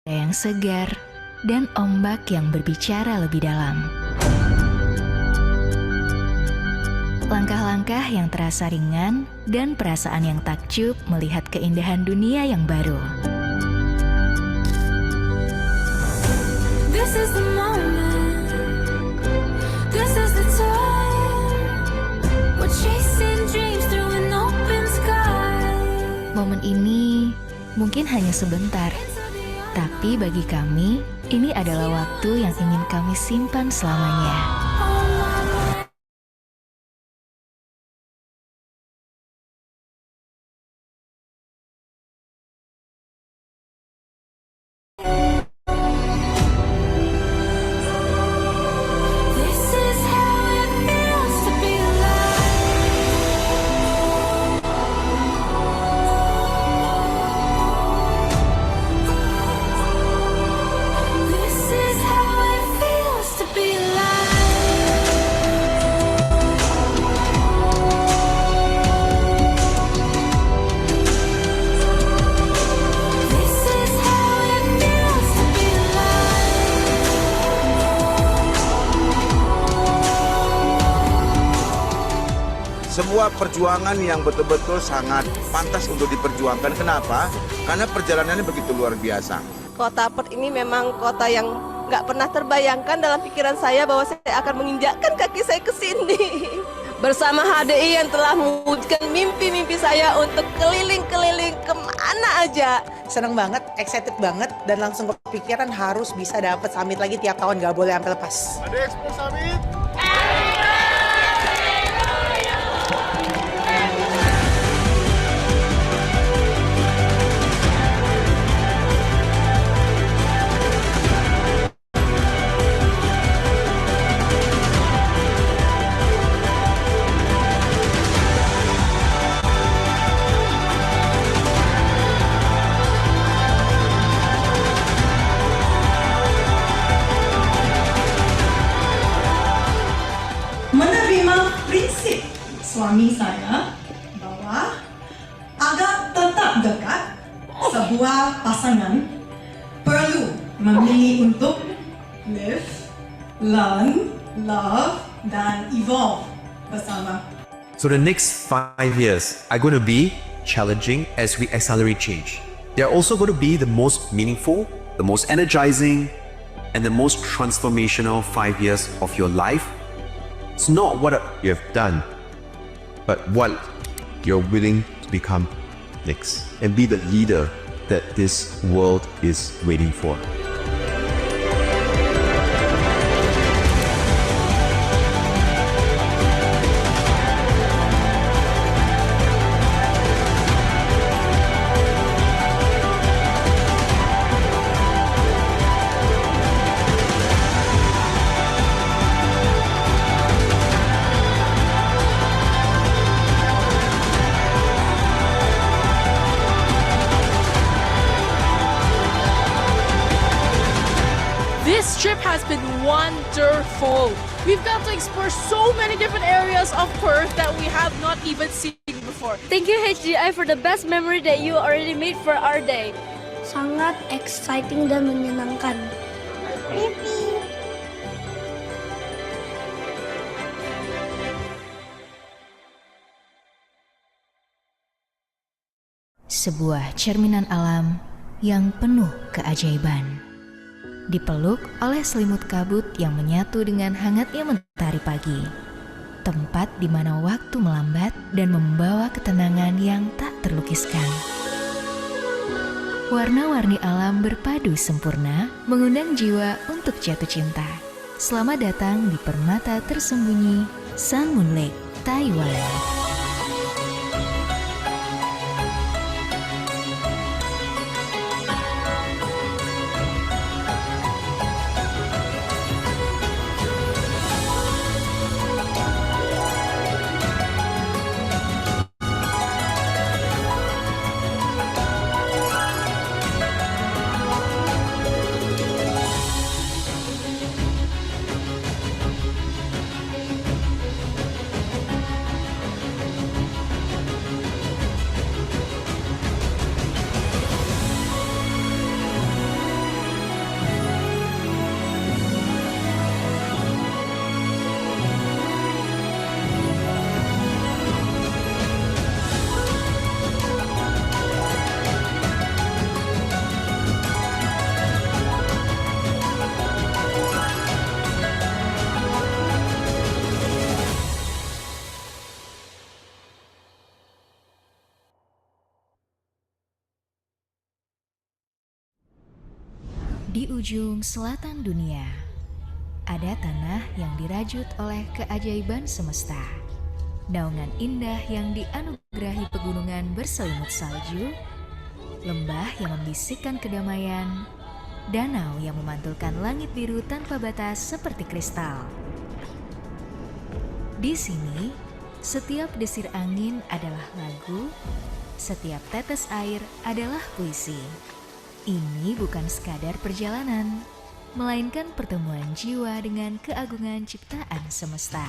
yang segar, dan ombak yang berbicara lebih dalam. Langkah-langkah yang terasa ringan dan perasaan yang takjub melihat keindahan dunia yang baru. This is the moment. This is the time. We're chasing dreams through an open sky. Momen ini mungkin hanya sebentar, tapi bagi kami, ini adalah waktu yang ingin kami simpan selamanya. This is how it feels to be alive. This is how it feels to be alive. This is how it feels to be Sebuah perjuangan yang betul-betul sangat pantas untuk diperjuangkan. Kenapa? Karena perjalanannya begitu luar biasa. Kota Perth ini memang kota yang nggak pernah terbayangkan dalam pikiran saya bahwa saya akan menginjakkan kaki saya ke sini. Bersama HDI yang telah mewujudkan mimpi-mimpi saya untuk keliling-keliling kemana aja. Seneng banget, excited banget, dan langsung kepikiran harus bisa dapat summit lagi tiap tahun, gak boleh sampai lepas. Ada Expo Summit. Menerima prinsip suami saya bahwa agar tetap dekat, sebuah pasangan perlu memilih untuk live, learn, love, dan evolve bersama. So the next 5 years are going to be challenging as we accelerate change. They're also going to be the most meaningful, the most energizing, and the most transformational 5 years of your life. It's not what you have done, but what you're willing to become next and be the leader that this world is waiting for. This trip has been wonderful. We've got to explore so many different areas of Perth that we have not even seen before. Thank you HGI for the best memory that you already made for our day. Sangat exciting dan menyenangkan. Sebuah cerminan alam yang penuh keajaiban. Dipeluk oleh selimut kabut yang menyatu dengan hangatnya mentari pagi. Tempat di mana waktu melambat dan membawa ketenangan yang tak terlukiskan. Warna-warni alam berpadu sempurna, mengundang jiwa untuk jatuh cinta. Selamat datang di permata tersembunyi Sun Moon Lake, Taiwan. Di ujung selatan dunia, ada tanah yang dirajut oleh keajaiban semesta. Naungan indah yang dianugerahi pegunungan berselimut salju, lembah yang membisikkan kedamaian, danau yang memantulkan langit biru tanpa batas seperti kristal. Di sini, setiap desir angin adalah lagu, setiap tetes air adalah puisi. Ini bukan sekadar perjalanan, melainkan pertemuan jiwa dengan keagungan ciptaan semesta.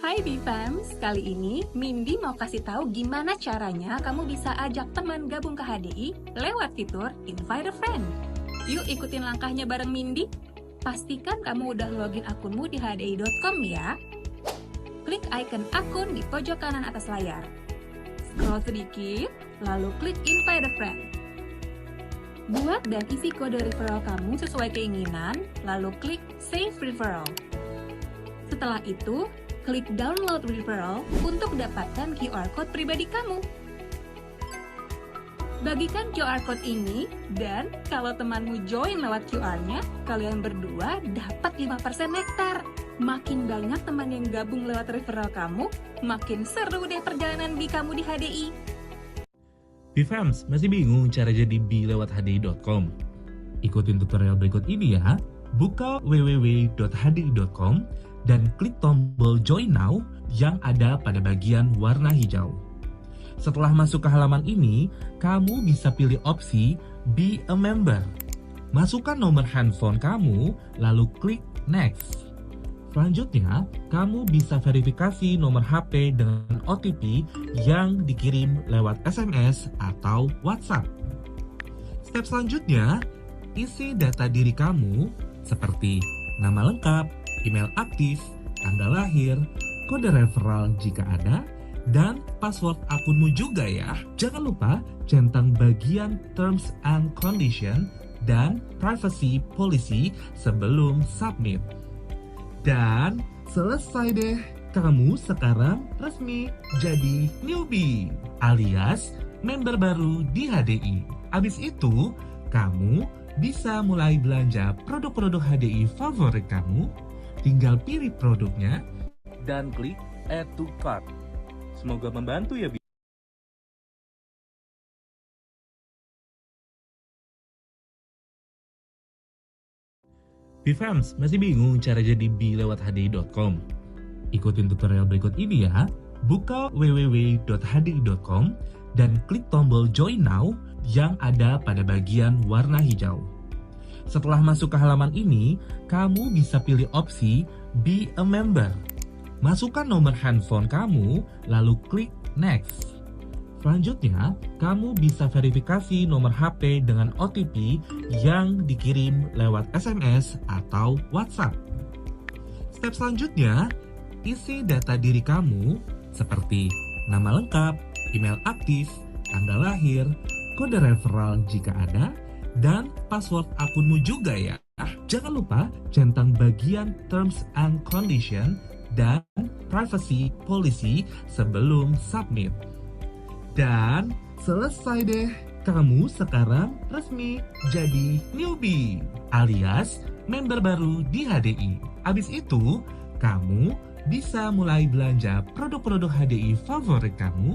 Hai Bifams, kali ini Mindy mau kasih tahu gimana caranya kamu bisa ajak teman gabung ke HDI lewat fitur Invite a Friend. Yuk ikutin langkahnya bareng Mindy. Pastikan kamu udah login akunmu di hdi.com ya. Klik icon akun di pojok kanan atas layar. Scroll sedikit, lalu klik Invite a Friend. Buat dan isi kode referral kamu sesuai keinginan, lalu klik Save Referral. Setelah itu, klik download referral untuk dapatkan QR code pribadi kamu. Bagikan QR code ini, dan kalau temanmu join lewat QR-nya, kalian berdua dapat 5% nektar. Makin banyak teman yang gabung lewat referral kamu, makin seru deh perjalanan bi kamu di HDI. Bifams, masih bingung cara jadi bi lewat hdi.com? Ikutin tutorial berikut ini ya. Buka www.hdi.com dan klik tombol Join Now yang ada pada bagian warna hijau. Setelah masuk ke halaman ini, kamu bisa pilih opsi Be a Member. Masukkan nomor handphone kamu, lalu klik Next. Selanjutnya, kamu bisa verifikasi nomor HP dengan OTP yang dikirim lewat SMS atau WhatsApp. Step selanjutnya, isi data diri kamu seperti nama lengkap, email aktif, tanggal lahir, kode referral jika ada, dan password akunmu juga ya. Jangan lupa centang bagian Terms and Condition dan Privacy Policy sebelum submit. Dan selesai deh, kamu sekarang resmi jadi newbie alias member baru di HDI. Abis itu, kamu bisa mulai belanja produk-produk HDI favorit kamu. Tinggal pilih produknya dan klik Add to Cart. Semoga membantu ya, Bi. Bifams, masih bingung cara jadi bi lewat hdi.com? Ikutin tutorial berikut ini ya. Buka www.hdi.com dan klik tombol Join Now yang ada pada bagian warna hijau. Setelah masuk ke halaman ini, kamu bisa pilih opsi Be a Member. Masukkan nomor handphone kamu, lalu klik Next. Selanjutnya, kamu bisa verifikasi nomor HP dengan OTP yang dikirim lewat SMS atau WhatsApp. Step selanjutnya, isi data diri kamu seperti nama lengkap, email aktif, tanggal lahir, kode referral jika ada, dan password akunmu juga ya. Jangan lupa centang bagian Terms and Condition dan Privacy Policy sebelum submit. Dan selesai deh, kamu sekarang resmi jadi newbie alias member baru di HDI. Abis itu, kamu bisa mulai belanja produk-produk HDI favorit kamu.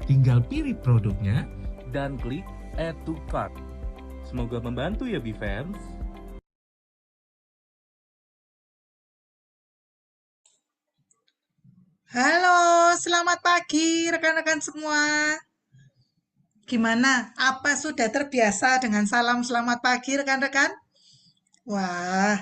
Tinggal pilih produknya dan klik Add to Cart. Semoga membantu ya, Bifams. Halo, selamat pagi rekan-rekan semua. Gimana? Apa sudah terbiasa dengan salam selamat pagi rekan-rekan? Wah,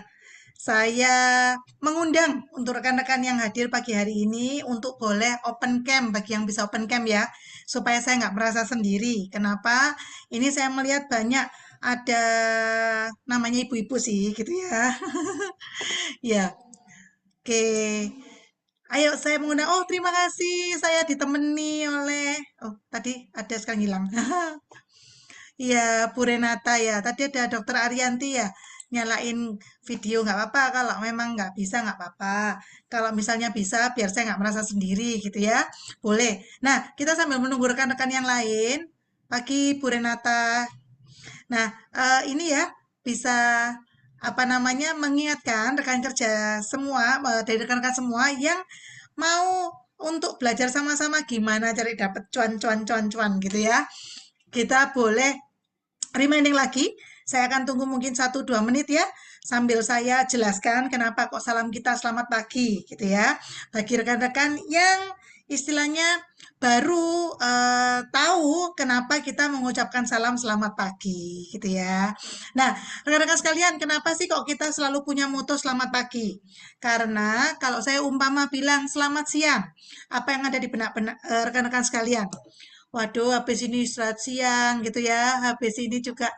saya mengundang untuk rekan-rekan yang hadir pagi hari ini untuk boleh open cam bagi yang bisa open cam ya, supaya saya nggak merasa sendiri. Kenapa? Ini saya melihat banyak ada namanya ibu-ibu sih gitu ya. Ya, oke. Ayo saya mengundang. Oh, terima kasih. Saya ditemani oleh tadi ada sekarang hilang. Iya, Bu Renata ya. Tadi ada Dokter Arianti ya. Nyalain video nggak apa-apa. Kalau memang nggak bisa nggak apa-apa. Kalau misalnya bisa, biar saya nggak merasa sendiri gitu ya. Boleh. Nah, kita sambil menunggu rekan-rekan yang lain. Pagi Bu Renata. Nah, ini ya bisa apa namanya mengingatkan rekan kerja semua dari rekan-rekan semua yang mau untuk belajar sama-sama gimana cari dapat cuan gitu ya. Kita boleh reminding lagi. Saya akan tunggu mungkin 1-2 menit ya sambil saya jelaskan kenapa kok salam kita selamat pagi gitu ya. Bagi rekan-rekan yang istilahnya baru tahu kenapa kita mengucapkan salam selamat pagi gitu ya. Nah, rekan-rekan sekalian, kenapa sih kok kita selalu punya moto selamat pagi? Karena kalau saya umpama bilang selamat siang, apa yang ada di benak-benak rekan-rekan sekalian? Waduh, habis ini istirahat siang gitu ya. Habis ini juga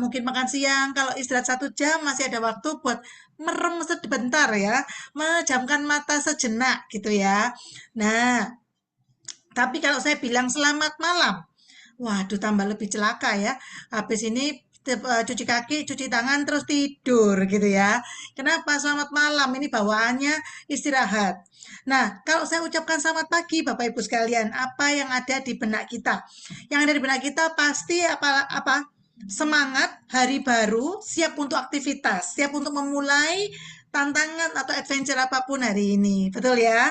mungkin makan siang. Kalau istirahat 1 jam masih ada waktu buat merem sebentar ya, memejamkan mata sejenak gitu ya. Nah, tapi kalau saya bilang selamat malam, waduh tambah lebih celaka ya. Habis ini cuci kaki, cuci tangan, terus tidur gitu ya. Kenapa? Selamat malam, ini bawaannya istirahat. Nah, kalau saya ucapkan selamat pagi Bapak Ibu sekalian, apa yang ada di benak kita? Yang ada di benak kita pasti apa? Semangat, hari baru, siap untuk aktivitas, siap untuk memulai tantangan atau adventure apapun hari ini. Betul ya?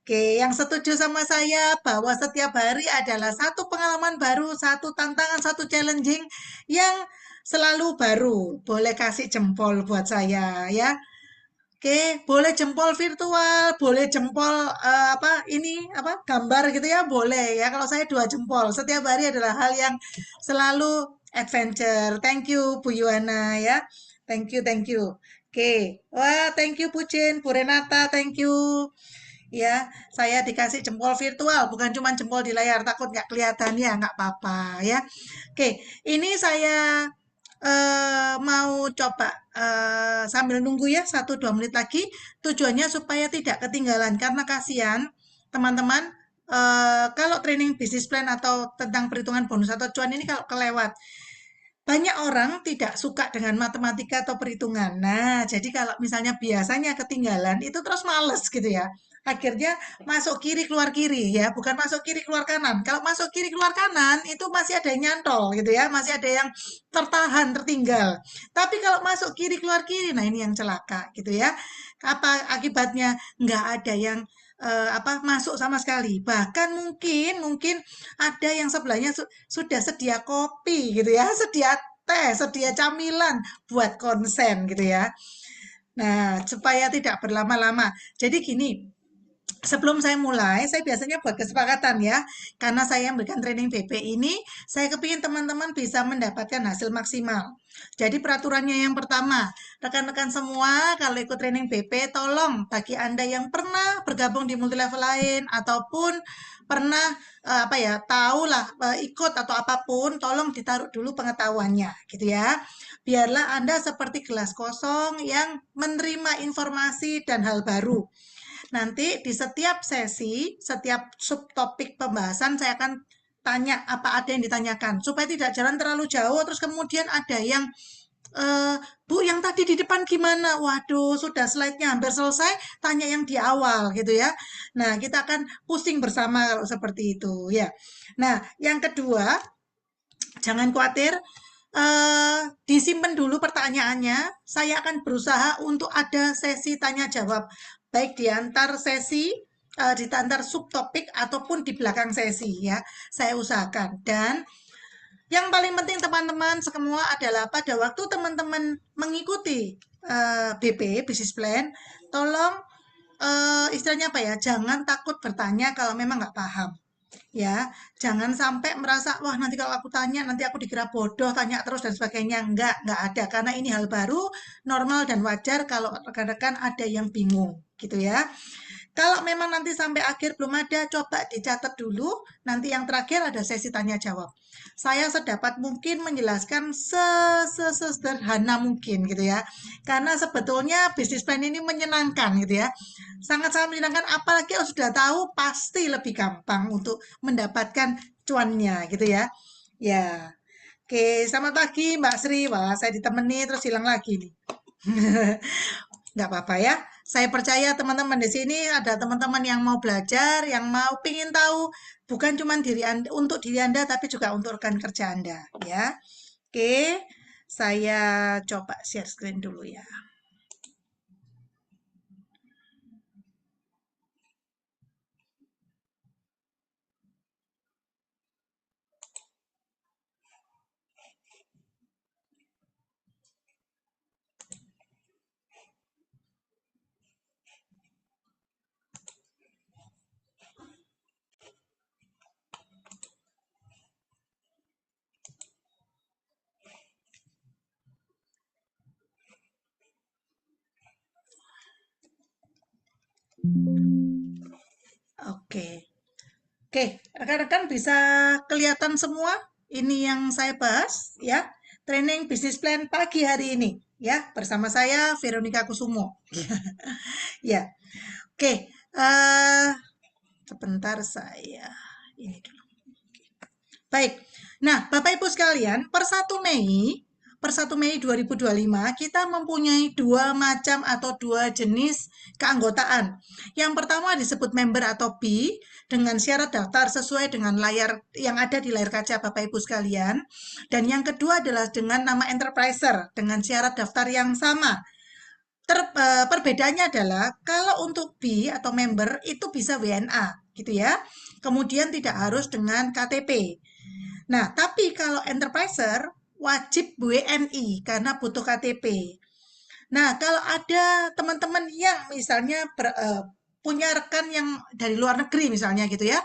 Oke, yang setuju sama saya bahwa setiap hari adalah satu pengalaman baru, satu tantangan, satu challenging yang selalu baru. Boleh kasih jempol buat saya ya. Oke, boleh jempol virtual, boleh jempol gambar gitu ya, boleh ya. Kalau saya 2 jempol. Setiap hari adalah hal yang selalu adventure. Thank you Bu Yuwana ya. Thank you, thank you. Oke, wah thank you Bu Jen, Bu Renata, thank you. Ya, saya dikasih jempol virtual, bukan cuma jempol di layar, takut nggak kelihatan ya, nggak apa-apa ya. Oke, ini saya mau coba sambil nunggu ya 1-2 menit lagi. Tujuannya supaya tidak ketinggalan karena kasihan teman-teman kalau training bisnis plan atau tentang perhitungan bonus atau cuan ini kalau kelewat. Banyak orang tidak suka dengan matematika atau perhitungan. Nah, jadi kalau misalnya biasanya ketinggalan, itu terus males gitu ya. Akhirnya masuk kiri keluar kiri ya, bukan masuk kiri keluar kanan. Kalau masuk kiri keluar kanan, itu masih ada yang nyantol gitu ya, masih ada yang tertahan, tertinggal. Tapi kalau masuk kiri keluar kiri, nah ini yang celaka gitu ya. Apa akibatnya? Nggak ada yang masuk sama sekali. Bahkan mungkin ada yang sebelahnya sudah sedia kopi gitu ya, sedia teh, sedia camilan buat konsen gitu ya. Nah, supaya tidak berlama-lama. Jadi gini, sebelum saya mulai, saya biasanya buat kesepakatan ya, karena saya memberikan training BP ini, saya kepingin teman-teman bisa mendapatkan hasil maksimal. Jadi peraturannya yang pertama, rekan-rekan semua kalau ikut training BP, tolong bagi Anda yang pernah bergabung di multi level lain ataupun pernah ikut atau apapun, tolong ditaruh dulu pengetahuannya gitu ya. Biarlah Anda seperti gelas kosong yang menerima informasi dan hal baru. Nanti di setiap sesi, setiap subtopik pembahasan saya akan tanya apa ada yang ditanyakan supaya tidak jalan terlalu jauh terus kemudian ada yang Bu yang tadi di depan gimana? Waduh, sudah slide-nya hampir selesai, tanya yang di awal gitu ya. Nah, kita akan pusing bersama kalau seperti itu ya. Nah, yang kedua, jangan khawatir, disimpan dulu pertanyaannya. Saya akan berusaha untuk ada sesi tanya jawab baik di antar sesi, di antar subtopik ataupun di belakang sesi ya. Saya usahakan. Dan yang paling penting teman-teman semua adalah pada waktu teman-teman mengikuti BP, Business Plan, tolong istilahnya apa ya, jangan takut bertanya kalau memang nggak paham. Ya, jangan sampai merasa, wah nanti kalau aku tanya, nanti aku dikira bodoh, tanya terus dan sebagainya. Enggak ada. Karena ini hal baru, normal dan wajar kalau rekan-rekan ada yang bingung, gitu ya. Kalau memang nanti sampai akhir belum ada, coba dicatat dulu. Nanti yang terakhir ada sesi tanya jawab. Saya sedapat mungkin menjelaskan sesederhana mungkin gitu ya. Karena sebetulnya bisnis plan ini menyenangkan gitu ya. Sangat-sangat menyenangkan, apalagi kalau sudah tahu pasti lebih gampang untuk mendapatkan cuannya gitu ya. Ya, oke, selamat pagi Mbak Sri. Wah, saya ditemani terus hilang lagi nih. Nggak apa-apa ya. Saya percaya teman-teman di sini ada teman-teman yang mau belajar, yang mau pingin tahu bukan cuma diri Anda, untuk diri Anda, tapi juga untuk rekan kerja Anda, ya. Oke, saya coba share screen dulu ya. Oke. Oke, rekan-rekan bisa kelihatan semua ini yang saya bahas ya. Training bisnis plan pagi hari ini ya, bersama saya Veronica Kusumo. Ya. Oke, sebentar saya ini dulu. Baik. Nah, Bapak Ibu sekalian, per 1 Mei 2025 kita mempunyai dua macam atau dua jenis keanggotaan. Yang pertama disebut member atau B dengan syarat daftar sesuai dengan layar yang ada di layar kaca Bapak Ibu sekalian. Dan yang kedua adalah dengan nama enterpriser dengan syarat daftar yang sama. Perbedaannya adalah kalau untuk B atau member itu bisa WNA gitu ya. Kemudian tidak harus dengan KTP. Nah, tapi kalau enterpriser wajib WNI karena butuh KTP. Nah, kalau ada teman-teman yang misalnya punya rekan yang dari luar negeri misalnya gitu ya,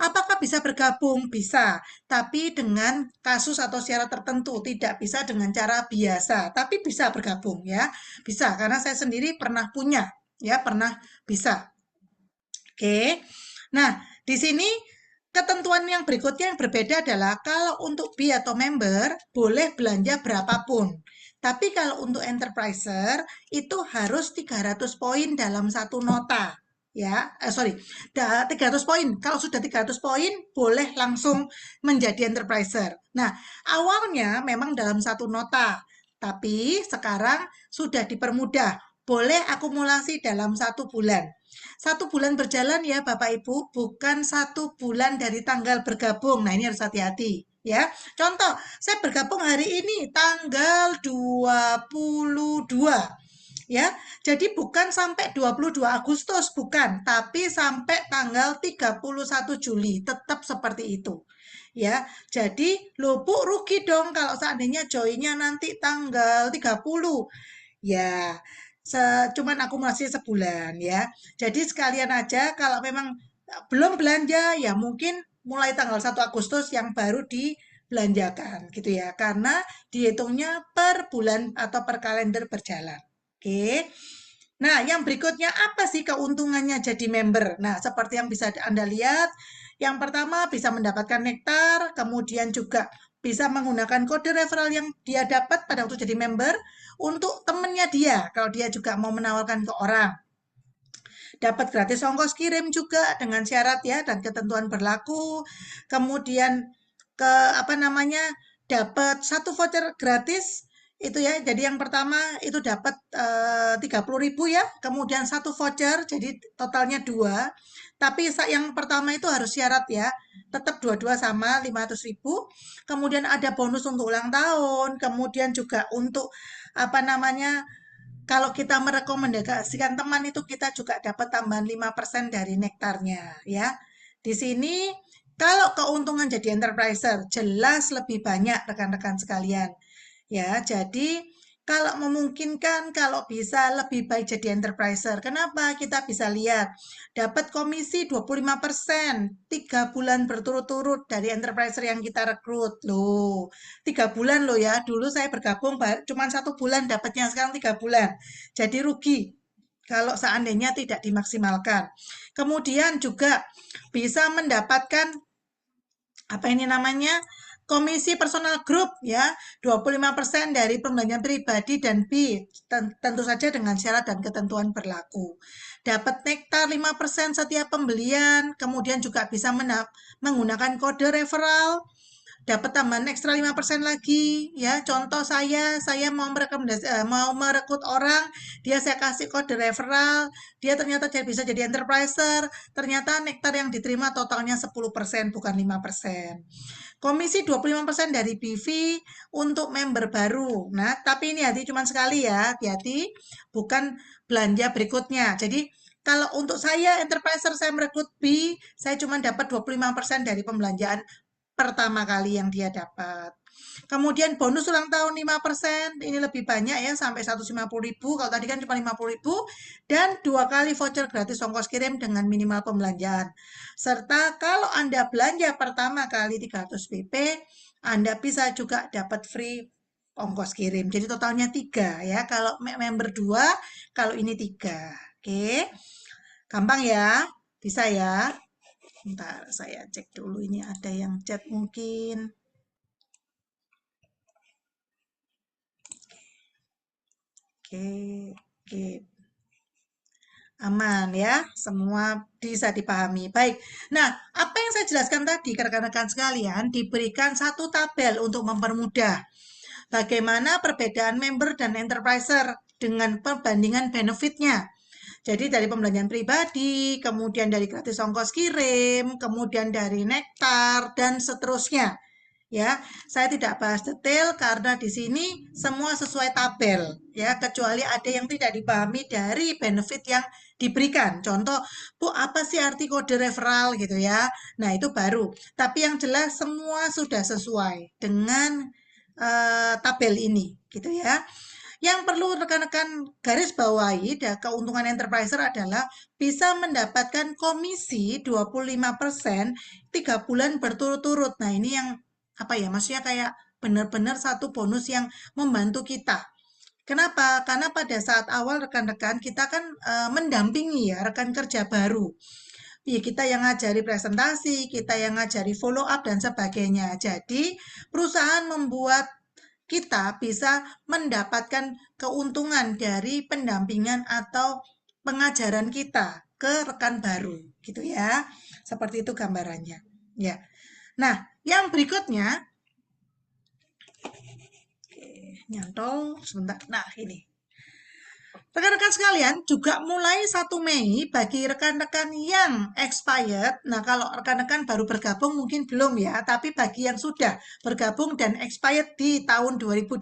apakah bisa bergabung? Bisa, tapi dengan kasus atau syarat tertentu, tidak bisa dengan cara biasa, tapi bisa bergabung ya. Bisa, karena saya sendiri pernah punya, ya, pernah bisa. Oke. Nah, di sini ketentuan yang berikutnya yang berbeda adalah kalau untuk B atau member boleh belanja berapapun. Tapi kalau untuk enterpriser itu harus 300 poin dalam satu nota. Ya, 300 poin. Kalau sudah 300 poin boleh langsung menjadi enterpriser. Nah, awalnya memang dalam satu nota. Tapi sekarang sudah dipermudah. Boleh akumulasi dalam 1 bulan. 1 bulan berjalan ya Bapak Ibu, bukan 1 bulan dari tanggal bergabung. Nah ini harus hati-hati ya. Contoh, saya bergabung hari ini tanggal 22 ya. Jadi bukan sampai 22 Agustus, bukan, tapi sampai tanggal 31 Juli, tetap seperti itu. Ya, jadi lupuk rugi dong kalau seandainya joinnya nanti tanggal 30. Ya, cuman akumulasi sebulan ya. Jadi sekalian aja kalau memang belum belanja ya mungkin mulai tanggal 1 Agustus yang baru dibelanjakan gitu ya. Karena dihitungnya per bulan atau per kalender berjalan. Oke. Nah, yang berikutnya apa sih keuntungannya jadi member? Nah, seperti yang bisa Anda lihat, yang pertama bisa mendapatkan nektar, kemudian juga bisa menggunakan kode referral yang dia dapat pada waktu jadi member untuk temennya dia, kalau dia juga mau menawarkan ke orang. Dapat gratis ongkos kirim juga dengan syarat ya dan ketentuan berlaku. Kemudian dapat 1 voucher gratis itu ya. Jadi yang pertama itu dapat 30.000 ya, kemudian 1 voucher jadi totalnya 2. Tapi yang pertama itu harus syarat ya, tetap dua-dua sama 500.000. Kemudian ada bonus untuk ulang tahun, kemudian juga untuk kalau kita merekomendasikan teman itu kita juga dapat tambahan 5% dari nektarnya ya. Di sini kalau keuntungan jadi enterpriser jelas lebih banyak rekan-rekan sekalian. Ya, jadi Kalau memungkinkan, kalau bisa lebih baik jadi enterpriser. Kenapa? Kita bisa lihat dapat komisi 25% 3 bulan berturut-turut dari enterpriser yang kita rekrut. Loh, 3 bulan loh ya. Dulu saya bergabung cuma 1 bulan dapatnya, sekarang 3 bulan. Jadi rugi kalau seandainya tidak dimaksimalkan. Kemudian juga bisa mendapatkan apa ini namanya? Komisi personal group ya, 25% dari pembelanjaan pribadi dan B, tentu saja dengan syarat dan ketentuan berlaku. Dapat nektar 5% setiap pembelian, kemudian juga bisa menggunakan kode referral, dapat tambahan ekstra 5% lagi ya. Contoh saya mau mau merekrut orang, dia saya kasih kode referral, dia ternyata bisa jadi enterpriser, ternyata nektar yang diterima totalnya 10% bukan 5%. Komisi 25% dari BV untuk member baru. Nah, tapi ini hati cuma sekali ya, hati-hati bukan belanja berikutnya. Jadi kalau untuk saya enterpriser saya merekrut B, saya cuma dapat 25% dari pembelanjaan pertama kali yang dia dapat. Kemudian bonus ulang tahun 5%, ini lebih banyak ya, sampai 150.000, kalau tadi kan cuma 50.000, dan 2 kali voucher gratis ongkos kirim dengan minimal pembelanjaan. Serta kalau Anda belanja pertama kali 300 PP, Anda bisa juga dapat free ongkos kirim. Jadi totalnya 3 ya, kalau member 2, kalau ini 3. Oke, gampang ya, bisa ya. Bentar, saya cek dulu ini ada yang chat mungkin. Oke. Aman ya, semua bisa dipahami. Baik, nah apa yang saya jelaskan tadi ke rekan-rekan sekalian, diberikan satu tabel untuk mempermudah bagaimana perbedaan member dan enterpriser dengan perbandingan benefitnya. Jadi dari pembelanjaan pribadi, kemudian dari gratis ongkos kirim, kemudian dari nektar, dan seterusnya. Ya, saya tidak bahas detail karena di sini semua sesuai tabel, ya, kecuali ada yang tidak dipahami dari benefit yang diberikan. Contoh, Bu, apa sih arti kode referral gitu ya? Nah, itu baru. Tapi yang jelas semua sudah sesuai dengan tabel ini, gitu ya. Yang perlu rekan-rekan garis bawahi, keuntungan enterpriser adalah bisa mendapatkan komisi 25% 3 bulan berturut-turut. Nah, ini yang apa ya, maksudnya kayak benar-benar satu bonus yang membantu kita. Kenapa? Karena pada saat awal rekan-rekan kita kan mendampingi ya rekan kerja baru. Ya, kita yang ngajari presentasi, kita yang ngajari follow up dan sebagainya. Jadi perusahaan membuat kita bisa mendapatkan keuntungan dari pendampingan atau pengajaran kita ke rekan baru, gitu ya. Seperti itu gambarannya. Ya. Nah, yang berikutnya, nyantol sebentar. Nah, ini. Rekan-rekan sekalian, juga mulai 1 Mei bagi rekan-rekan yang expired, nah kalau rekan-rekan baru bergabung mungkin belum ya, tapi bagi yang sudah bergabung dan expired di tahun 2025,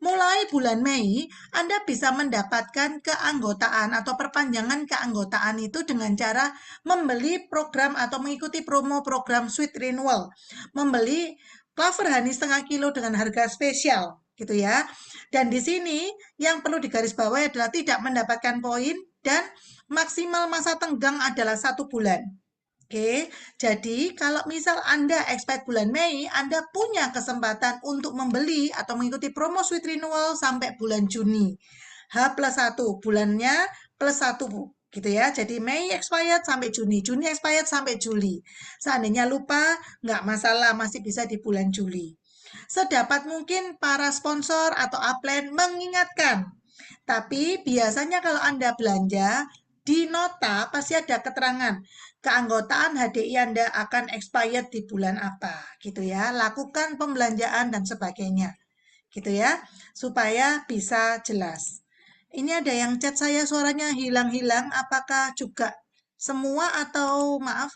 mulai bulan Mei, Anda bisa mendapatkan keanggotaan atau perpanjangan keanggotaan itu dengan cara membeli program atau mengikuti promo program Sweet Renewal, membeli Clover Honey setengah kilo dengan harga spesial, gitu ya. Dan di sini yang perlu digarisbawahi adalah tidak mendapatkan poin dan maksimal masa tenggang adalah 1 bulan. Oke, jadi kalau misal Anda expired bulan Mei, Anda punya kesempatan untuk membeli atau mengikuti promo Sweet Renewal sampai bulan Juni. H+1, bulannya +1, gitu ya. Jadi Mei expired sampai Juni, Juni expired sampai Juli. Seandainya lupa, nggak masalah, masih bisa di bulan Juli. Sedapat mungkin para sponsor atau upline mengingatkan. Tapi biasanya kalau Anda belanja, di nota pasti ada keterangan keanggotaan HDI Anda akan expired di bulan apa, gitu ya. Lakukan pembelanjaan dan sebagainya, gitu ya, supaya bisa jelas. Ini ada yang chat saya suaranya hilang-hilang, apakah juga semua atau maaf?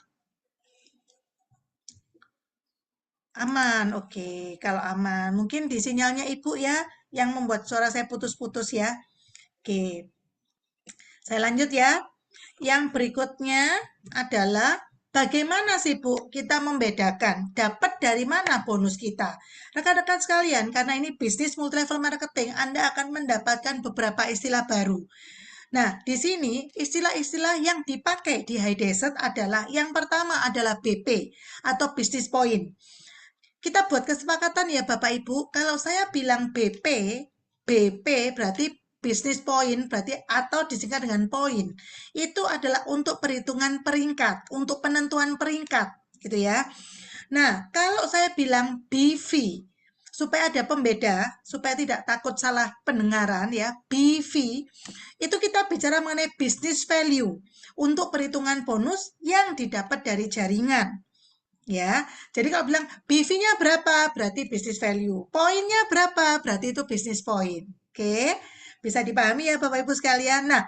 Aman, oke. Kalau aman, mungkin di sinyalnya Ibu ya, yang membuat suara saya putus-putus ya. Oke, saya lanjut ya. Yang berikutnya adalah Bagaimana sih Bu kita membedakan? Dapat dari mana bonus kita? Rekan-rekan sekalian, karena ini bisnis multi-level marketing, Anda akan mendapatkan beberapa istilah baru. Nah, di sini istilah-istilah yang dipakai di High Desert adalah yang pertama adalah BP atau business point. Kita buat kesepakatan ya Bapak Ibu, kalau saya bilang BP berarti business point, berarti atau disingkat dengan poin. Itu adalah untuk perhitungan peringkat, untuk penentuan peringkat, gitu ya. Nah, kalau saya bilang BV, supaya ada pembeda, supaya tidak takut salah pendengaran ya, BV, itu kita bicara mengenai business value untuk perhitungan bonus yang didapat dari jaringan. Ya, jadi kalau bilang BV-nya berapa, berarti business value. Poinnya berapa, berarti itu business point. Oke, bisa dipahami ya Bapak Ibu sekalian. Nah,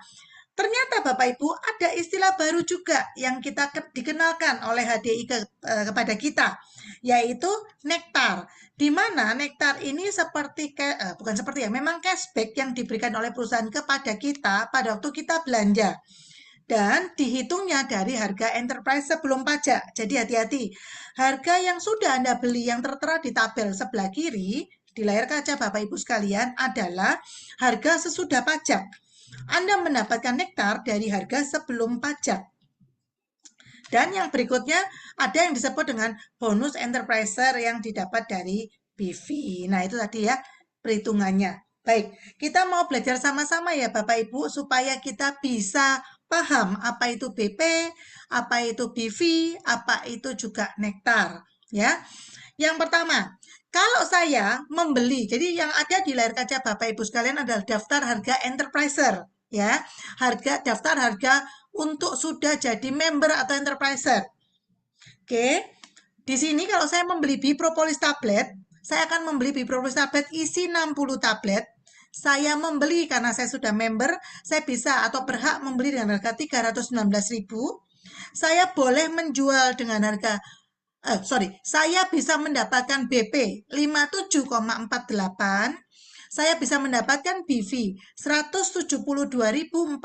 ternyata Bapak Ibu ada istilah baru juga yang kita dikenalkan oleh HDI kepada kita, yaitu nektar. Di mana nektar ini seperti bukan seperti ya, memang cashback yang diberikan oleh perusahaan kepada kita pada waktu kita belanja. Dan dihitungnya dari harga enterprise sebelum pajak. Jadi hati-hati, harga yang sudah Anda beli yang tertera di tabel sebelah kiri, di layar kaca Bapak Ibu sekalian adalah harga sesudah pajak. Anda mendapatkan nektar dari harga sebelum pajak. Dan yang berikutnya ada yang disebut dengan bonus enterpriser yang didapat dari BV. Nah, itu tadi ya perhitungannya. Baik, kita mau belajar sama-sama ya Bapak Ibu supaya kita bisa paham apa itu BP, apa itu BV, apa itu juga nektar, ya. Yang pertama, kalau saya membeli, jadi yang ada di layar kaca Bapak Ibu sekalian adalah daftar harga enterpriser, ya. Daftar harga untuk sudah jadi member atau enterpriser. Oke. Di sini kalau saya membeli Bipropolis tablet, saya akan membeli Bipropolis tablet isi 60 tablet. Saya membeli karena saya sudah member, saya bisa atau berhak membeli dengan harga 319.000. Saya boleh menjual dengan harga saya bisa mendapatkan BP 57,48. Saya bisa mendapatkan BV 172.440.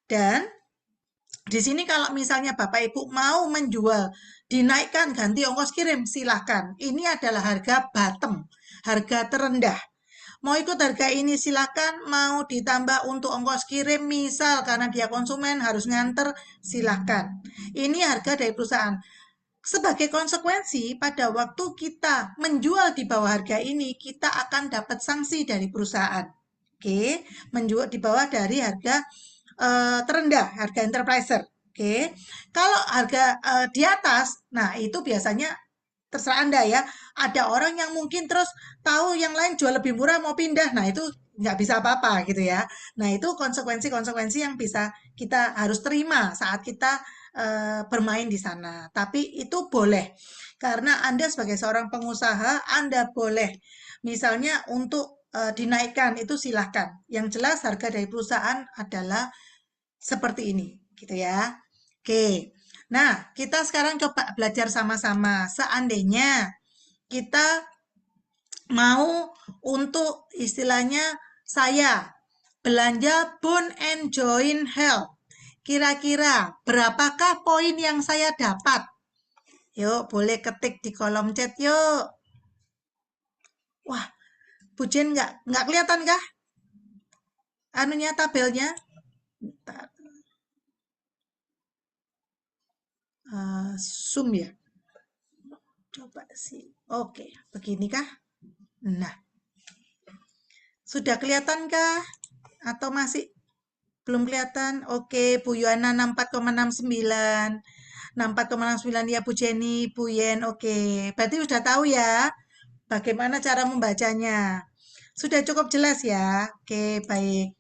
Dan di sini kalau misalnya Bapak Ibu mau menjual, dinaikkan ganti ongkos kirim, silahkan. Ini adalah harga bottom, harga terendah. Mau ikut harga ini silahkan, mau ditambah untuk ongkos kirim misal karena dia konsumen harus nganter, silahkan. Ini harga dari perusahaan. Sebagai konsekuensi pada waktu kita menjual di bawah harga ini, kita akan dapat sanksi dari perusahaan. Oke, menjual di bawah dari harga terendah, harga enterpriser. Oke, kalau harga di atas, nah itu biasanya terserah Anda ya. Ada orang yang mungkin terus tahu yang lain jual lebih murah mau pindah. Nah, itu nggak bisa apa-apa gitu ya. Nah, itu konsekuensi-konsekuensi yang bisa kita harus terima saat kita bermain di sana. Tapi itu boleh. Karena Anda sebagai seorang pengusaha, Anda boleh. Misalnya untuk dinaikkan itu silahkan. Yang jelas harga dari perusahaan adalah seperti ini gitu ya. Oke. Nah, kita sekarang coba belajar sama-sama. Seandainya kita mau untuk istilahnya saya belanja Bond and Join Health. Kira-kira berapakah poin yang saya dapat? Yuk, boleh ketik di kolom chat yuk. Wah, Bu Jen nggak kelihatan kah? Anunya tabelnya? Bentar. Zoom ya. Coba sih. Oke, beginikah? Nah. Sudah kelihatankah? Atau masih belum kelihatan? Oke, Bu Yuana 64,69. 64,69 ya Bu Jenny, Bu Yen. Oke, berarti sudah tahu ya bagaimana cara membacanya. Sudah cukup jelas ya? Oke, baik.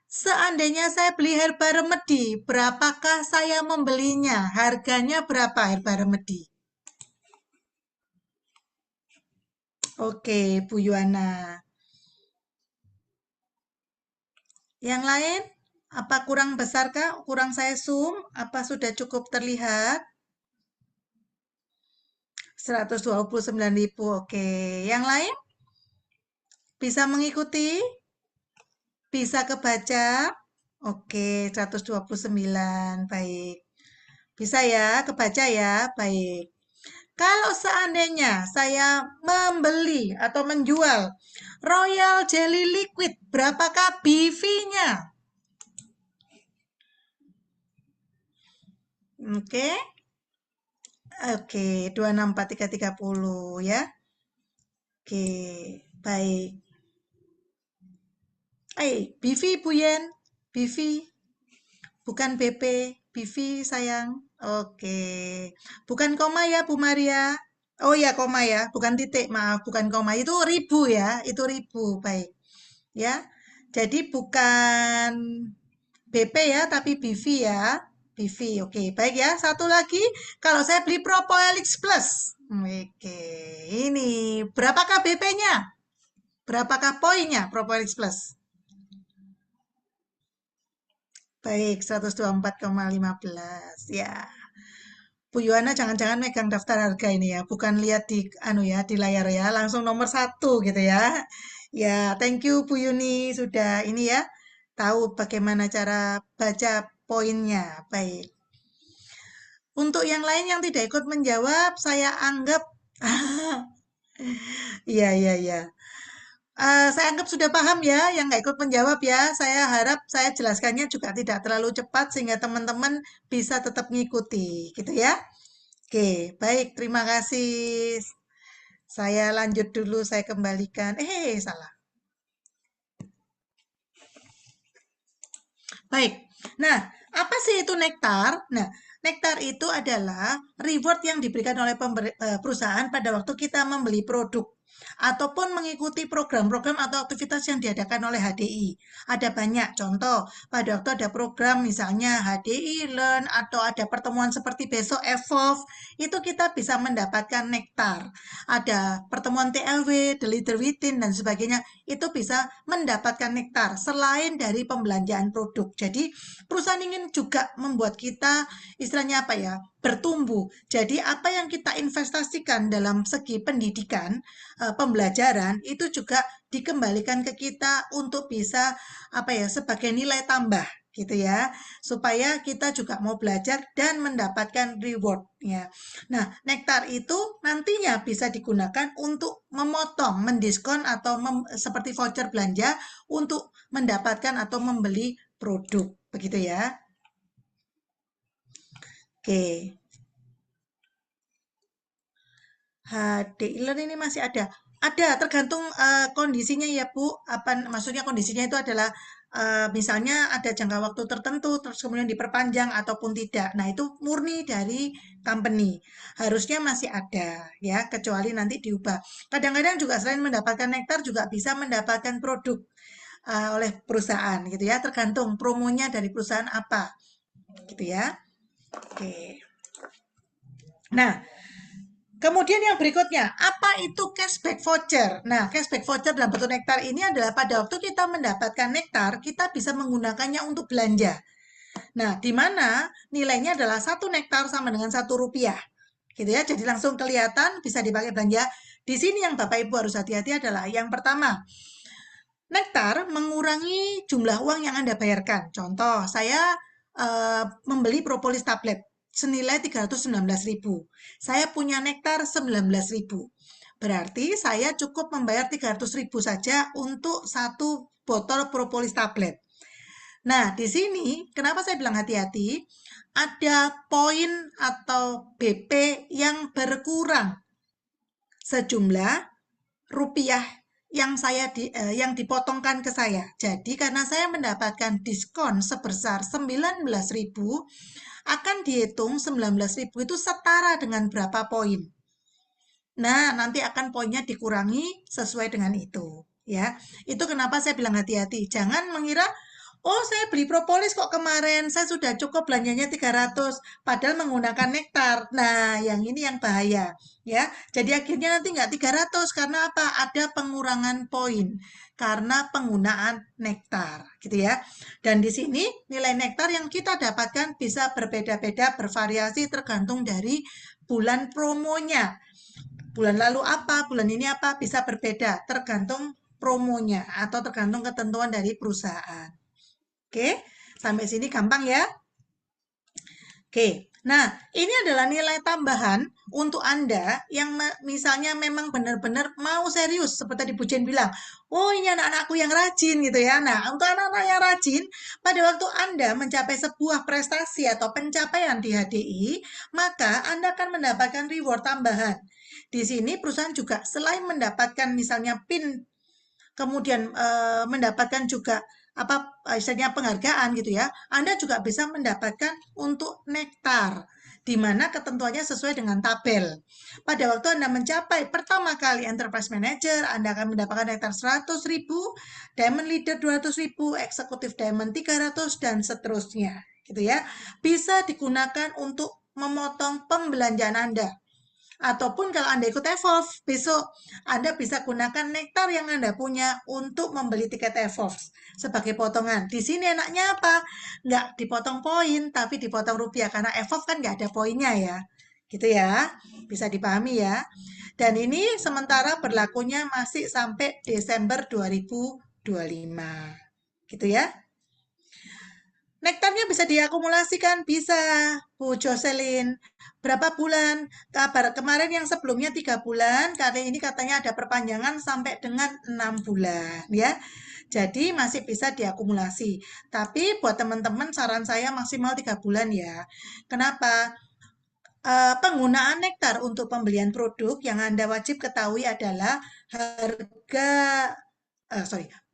Seandainya saya beli herba remedi, berapakah saya membelinya? Harganya berapa herba remedi? Oke, Bu Yuana. Yang lain? Apa kurang besarkah? Kurang saya zoom? Apa sudah cukup terlihat? 129.000. Oke. Yang lain? Bisa mengikuti? Bisa kebaca? Oke, 129. Baik. Bisa ya, kebaca ya. Baik. Kalau seandainya saya membeli atau menjual Royal Jelly Liquid, berapakah BV-nya? Oke. Oke, 264330 ya. Oke, baik. BV Bu Yen, BV, bukan BP, BV sayang. Oke, bukan koma ya Bu Maria. Oh ya koma ya, bukan titik, maaf, bukan koma. Itu ribu ya, itu ribu, baik. Ya, jadi bukan BP ya, tapi BV ya. BV, oke. Baik ya, satu lagi. Kalau saya beli Propohelix Plus. Oke, ini berapakah BP-nya? Berapakah poinnya Propohelix Plus? Baik, 124,15 ya. Bu Yohana jangan-jangan megang daftar harga ini ya, bukan lihat di di layar ya, langsung nomor 1 gitu ya. Ya, thank you Bu Yuni sudah ini ya, tahu bagaimana cara baca poinnya. Baik. Untuk yang lain yang tidak ikut menjawab, saya anggap iya iya iya. Saya anggap sudah paham ya, yang nggak ikut menjawab ya. Saya harap saya jelaskannya juga tidak terlalu cepat sehingga teman-teman bisa tetap mengikuti, gitu ya. Oke, baik, terima kasih. Saya lanjut dulu, saya kembalikan. Salah. Baik, nah apa sih itu nektar? Nah, nektar itu adalah reward yang diberikan oleh perusahaan pada waktu kita membeli produk ataupun mengikuti program-program atau aktivitas yang diadakan oleh HDI. Ada banyak contoh, pada waktu ada program misalnya HDI Learn atau ada pertemuan seperti besok Evolve, itu kita bisa mendapatkan nektar. Ada pertemuan TLW, The Leader Within, dan sebagainya, itu bisa mendapatkan nektar selain dari pembelanjaan produk. Jadi perusahaan ingin juga membuat kita istilahnya apa ya, bertumbuh. Jadi apa yang kita investasikan dalam segi pendidikan, pembelajaran itu juga dikembalikan ke kita untuk bisa apa ya, sebagai nilai tambah gitu ya, supaya kita juga mau belajar dan mendapatkan reward ya. Nah, nektar itu nantinya bisa digunakan untuk memotong, mendiskon atau seperti voucher belanja untuk mendapatkan atau membeli produk, begitu ya. Oke. HDI Learn ini masih ada. Ada, tergantung kondisinya ya Bu. Apa maksudnya kondisinya itu adalah misalnya ada jangka waktu tertentu terus kemudian diperpanjang ataupun tidak. Nah, itu murni dari company. Harusnya masih ada ya, kecuali nanti diubah. Kadang-kadang juga selain mendapatkan nektar juga bisa mendapatkan produk oleh perusahaan gitu ya, tergantung promonya dari perusahaan apa. Gitu ya. Oke. Nah, kemudian yang berikutnya, apa itu cashback voucher? Nah, cashback voucher dalam bentuk nektar ini adalah pada waktu kita mendapatkan nektar, kita bisa menggunakannya untuk belanja. Nah, di mana nilainya adalah 1 nektar sama dengan 1 rupiah. Gitu ya, jadi langsung kelihatan bisa dipakai belanja. Di sini yang Bapak Ibu harus hati-hati adalah yang pertama, nektar mengurangi jumlah uang yang Anda bayarkan. Contoh, saya membeli propolis tablet senilai 319.000. Saya punya nektar 19.000. Berarti saya cukup membayar 300.000 saja untuk 1 botol propolis tablet. Nah, di sini kenapa saya bilang hati-hati? Ada poin atau BP yang berkurang sejumlah rupiah yang dipotongkan ke saya. Jadi karena saya mendapatkan diskon sebesar 19.000, akan dihitung 19.000 itu setara dengan berapa poin. Nah, nanti akan poinnya dikurangi sesuai dengan itu, ya. Itu kenapa saya bilang hati-hati. Jangan mengira, oh saya beli propolis kok kemarin, saya sudah cukup belanjanya 300, padahal menggunakan nektar. Nah, yang ini yang bahaya, ya. Jadi akhirnya nanti nggak 300, karena apa? Ada pengurangan poin, karena penggunaan nektar, gitu ya. Dan di sini nilai nektar yang kita dapatkan bisa berbeda-beda, bervariasi tergantung dari bulan promonya. Bulan lalu apa, bulan ini apa, bisa berbeda, tergantung promonya atau tergantung ketentuan dari perusahaan. Oke, sampai sini gampang ya. Oke, Nah, ini adalah nilai tambahan untuk Anda yang misalnya memang benar-benar mau serius, seperti tadi Bu Jen bilang, oh ini anak-anakku yang rajin gitu ya. Nah, untuk anak-anak yang rajin, pada waktu Anda mencapai sebuah prestasi atau pencapaian di HDI, maka Anda akan mendapatkan reward tambahan. Di sini perusahaan juga selain mendapatkan misalnya PIN, kemudian mendapatkan juga istilahnya penghargaan gitu ya, Anda juga bisa mendapatkan untuk nektar, di mana ketentuannya sesuai dengan tabel. Pada waktu Anda mencapai pertama kali Enterprise Manager, Anda akan mendapatkan nektar 100.000, Diamond Leader 200.000, Eksekutif Diamond 300, dan seterusnya. Gitu ya. Bisa digunakan untuk memotong pembelanjaan Anda. Ataupun kalau Anda ikut Evolve, besok Anda bisa gunakan nektar yang Anda punya untuk membeli tiket Evolve sebagai potongan. Di sini enaknya apa? Nggak dipotong poin, tapi dipotong rupiah. Karena Evolve kan nggak ada poinnya ya. Gitu ya, bisa dipahami ya. Dan ini sementara berlakunya masih sampai Desember 2025. Gitu ya. Nektarnya bisa diakumulasikan, bisa, Bu Jocelyn. Berapa bulan? Kabar kemarin yang sebelumnya 3 bulan, kali ini katanya ada perpanjangan sampai dengan 6 bulan, ya. Jadi masih bisa diakumulasi. Tapi buat teman-teman saran saya maksimal 3 bulan ya. Kenapa? Penggunaan nektar untuk pembelian produk yang Anda wajib ketahui adalah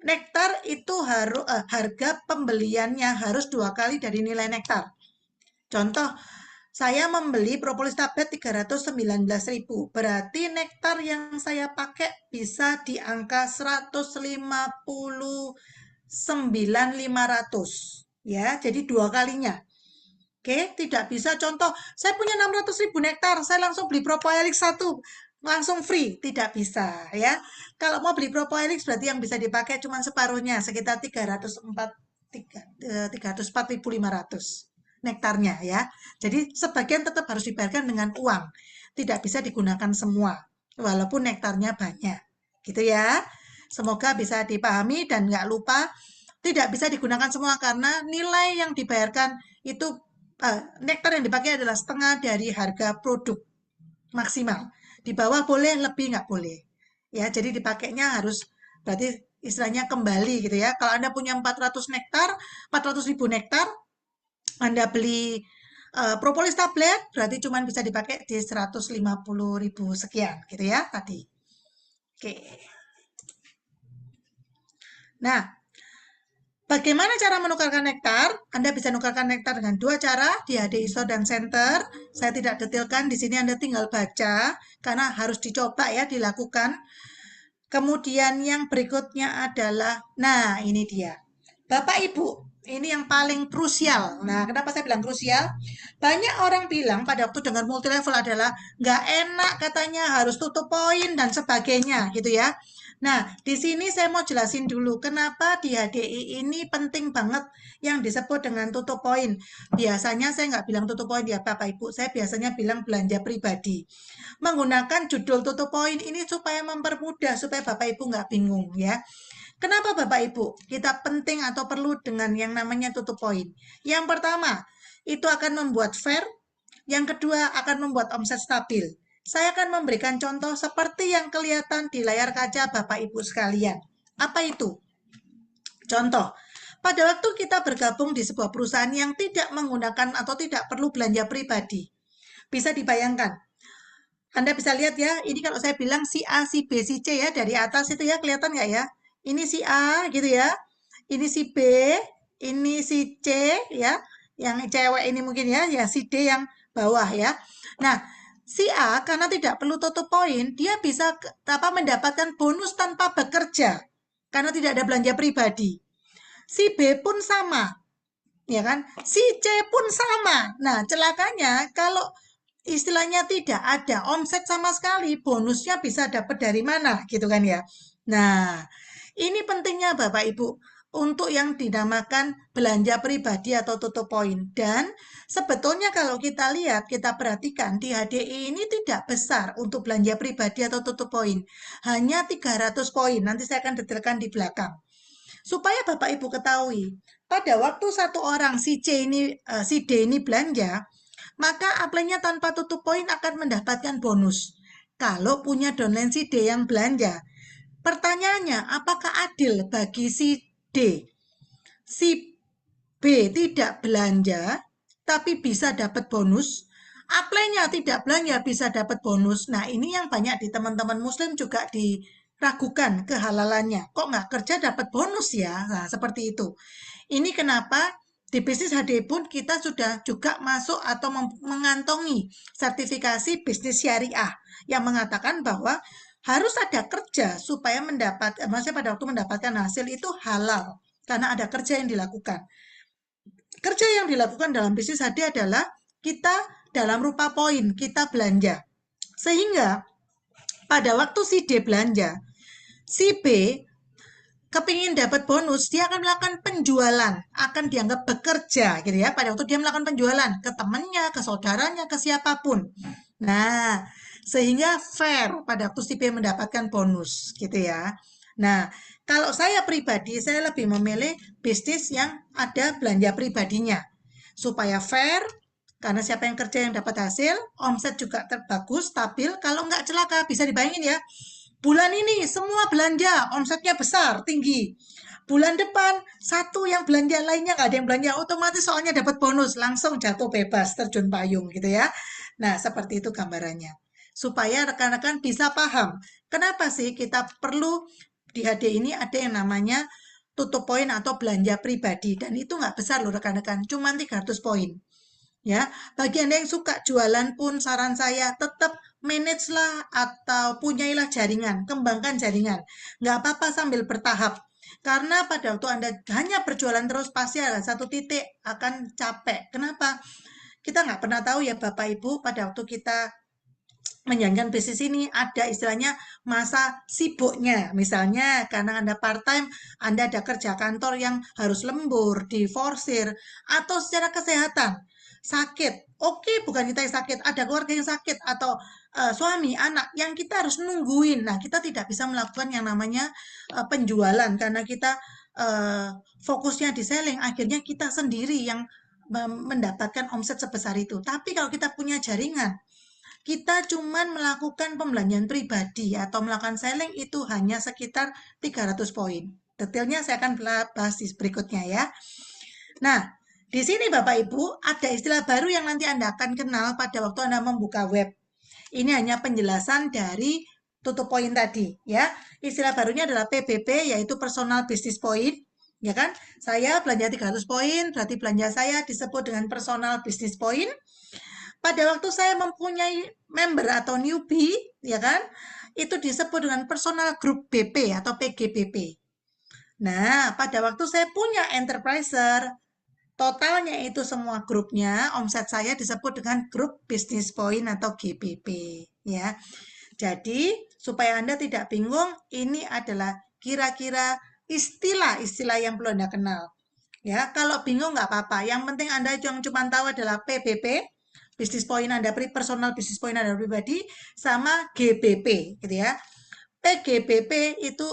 nektar itu harga pembeliannya harus 2 kali dari nilai nektar. Contoh, saya membeli propolis tablet 319.000, berarti nektar yang saya pakai bisa di angka 159.500, ya, jadi 2 kalinya. Oke, tidak bisa contoh, saya punya 600.000 nektar, saya langsung beli Propohelix 1, langsung free, tidak bisa ya. Kalau mau beli Propohelix berarti yang bisa dipakai cuma separuhnya, sekitar 304.500 nektarnya ya. Jadi sebagian tetap harus dibayarkan dengan uang, tidak bisa digunakan semua, walaupun nektarnya banyak, gitu ya. Semoga bisa dipahami dan nggak lupa, tidak bisa digunakan semua karena nilai yang dibayarkan itu nektar yang dipakai adalah setengah dari harga produk maksimal. Di bawah boleh, lebih nggak boleh. Ya, jadi dipakainya harus berarti istilahnya kembali gitu ya. Kalau Anda punya 400.000 nektar, Anda beli propolis tablet, berarti cuma bisa dipakai di 150.000 sekian gitu ya tadi. Oke. Nah, bagaimana cara menukarkan nektar? Anda bisa menukarkan nektar dengan 2 cara, di HDI Store dan Center. Saya tidak detailkan, di sini Anda tinggal baca, karena harus dicoba ya, dilakukan. Kemudian yang berikutnya adalah, nah ini dia. Bapak Ibu, ini yang paling krusial. Nah, kenapa saya bilang krusial? Banyak orang bilang pada waktu dengar multi level adalah nggak enak katanya, harus tutup poin dan sebagainya gitu ya. Nah, di sini saya mau jelasin dulu kenapa di HDI ini penting banget yang disebut dengan tutup poin. Biasanya saya nggak bilang tutup poin ya Bapak Ibu, saya biasanya bilang belanja pribadi. Menggunakan judul tutup poin ini supaya mempermudah, supaya Bapak Ibu nggak bingung ya. Kenapa Bapak Ibu kita penting atau perlu dengan yang namanya tutup poin? Yang pertama, itu akan membuat fair. Yang kedua, akan membuat omset stabil. Saya akan memberikan contoh seperti yang kelihatan di layar kaca Bapak Ibu sekalian. Apa itu? Contoh, pada waktu kita bergabung di sebuah perusahaan yang tidak menggunakan atau tidak perlu belanja pribadi, bisa dibayangkan. Anda bisa lihat ya, ini kalau saya bilang si A, si B, si C ya, dari atas itu ya, kelihatan nggak ya? Ini si A gitu ya, ini si B, ini si C ya, yang cewek ini mungkin ya, ya si D yang bawah ya. Nah, si A karena tidak perlu tutup poin, dia bisa mendapatkan bonus tanpa bekerja karena tidak ada belanja pribadi. Si B pun sama, ya kan? Si C pun sama. Nah, celakanya kalau istilahnya tidak ada omset sama sekali, bonusnya bisa dapat dari mana gitu kan ya. Nah, ini pentingnya Bapak Ibu untuk yang dinamakan belanja pribadi atau tutup poin. Dan sebetulnya kalau kita lihat, kita perhatikan di HDI ini tidak besar untuk belanja pribadi atau tutup poin. Hanya 300 poin, nanti saya akan detailkan di belakang. Supaya Bapak Ibu ketahui, pada waktu satu orang si D ini belanja, maka apply-nya tanpa tutup poin akan mendapatkan bonus. Kalau punya downline si D yang belanja, pertanyaannya, apakah adil bagi si D? Si B tidak belanja, tapi bisa dapat bonus. Apply-nya tidak belanja, bisa dapat bonus. Nah, ini yang banyak di teman-teman muslim juga diragukan kehalalannya. Kok nggak kerja dapat bonus ya? Nah, seperti itu. Ini kenapa di bisnis HD pun kita sudah juga masuk atau mengantongi sertifikasi bisnis syariah yang mengatakan bahwa harus ada kerja supaya maksudnya pada waktu mendapatkan hasil itu halal karena ada kerja yang dilakukan. Kerja yang dilakukan dalam bisnis HD adalah kita dalam rupa poin, kita belanja. Sehingga pada waktu si D belanja, si B kepingin dapat bonus, dia akan melakukan penjualan, akan dianggap bekerja gitu ya. Pada waktu dia melakukan penjualan ke temannya, ke saudaranya, ke siapapun. Nah, sehingga fair pada waktu si B mendapatkan bonus gitu ya. Nah, kalau saya pribadi, saya lebih memilih bisnis yang ada belanja pribadinya. Supaya fair, karena siapa yang kerja yang dapat hasil, omset juga bagus, stabil. Kalau nggak celaka, bisa dibayangin ya. Bulan ini semua belanja, omsetnya besar, tinggi. Bulan depan, satu yang belanja lainnya nggak ada yang belanja, otomatis soalnya dapat bonus, langsung jatuh bebas, terjun payung gitu ya. Nah, seperti itu gambarannya. Supaya rekan-rekan bisa paham, kenapa sih kita perlu di HD ini ada yang namanya tutup poin atau belanja pribadi. Dan itu nggak besar loh rekan-rekan, cuma 300 poin. Ya, bagi Anda yang suka jualan pun saran saya tetap manage lah atau punyailah jaringan, kembangkan jaringan. Nggak apa-apa sambil bertahap. Karena pada waktu Anda hanya berjualan terus pasti ada satu titik akan capek. Kenapa? Kita nggak pernah tahu ya Bapak Ibu pada waktu kita menjalankan bisnis ini ada istilahnya masa sibuknya. Misalnya karena Anda part-time, Anda ada kerja kantor yang harus lembur, diforsir, atau secara kesehatan. Sakit, oke, bukan kita yang sakit, ada keluarga yang sakit, atau suami, anak, yang kita harus nungguin. Nah, kita tidak bisa melakukan yang namanya penjualan, karena kita fokusnya di selling, akhirnya kita sendiri yang mendapatkan omset sebesar itu. Tapi kalau kita punya jaringan, kita cuman melakukan pembelanjaan pribadi atau melakukan selling itu hanya sekitar 300 poin. Detailnya saya akan bahas di berikutnya ya. Nah, di sini Bapak Ibu ada istilah baru yang nanti Anda akan kenal pada waktu Anda membuka web. Ini hanya penjelasan dari tutup poin tadi ya. Istilah barunya adalah PBP yaitu personal business point. Ya kan? Saya belanja 300 poin, berarti belanja saya disebut dengan personal business point. Pada waktu saya mempunyai member atau newbie, ya kan? Itu disebut dengan personal group BP atau PGBP. Nah, pada waktu saya punya enterpriser, totalnya itu semua grupnya, omset saya disebut dengan grup business point atau GBP, ya. Jadi, supaya Anda tidak bingung, ini adalah kira-kira istilah-istilah yang perlu Anda kenal. Ya, kalau bingung nggak apa-apa. Yang penting Anda yang cuma tahu adalah PBP, bisnis point Anda personal bisnis point Anda pribadi, sama GBP, gitu ya. PGBP itu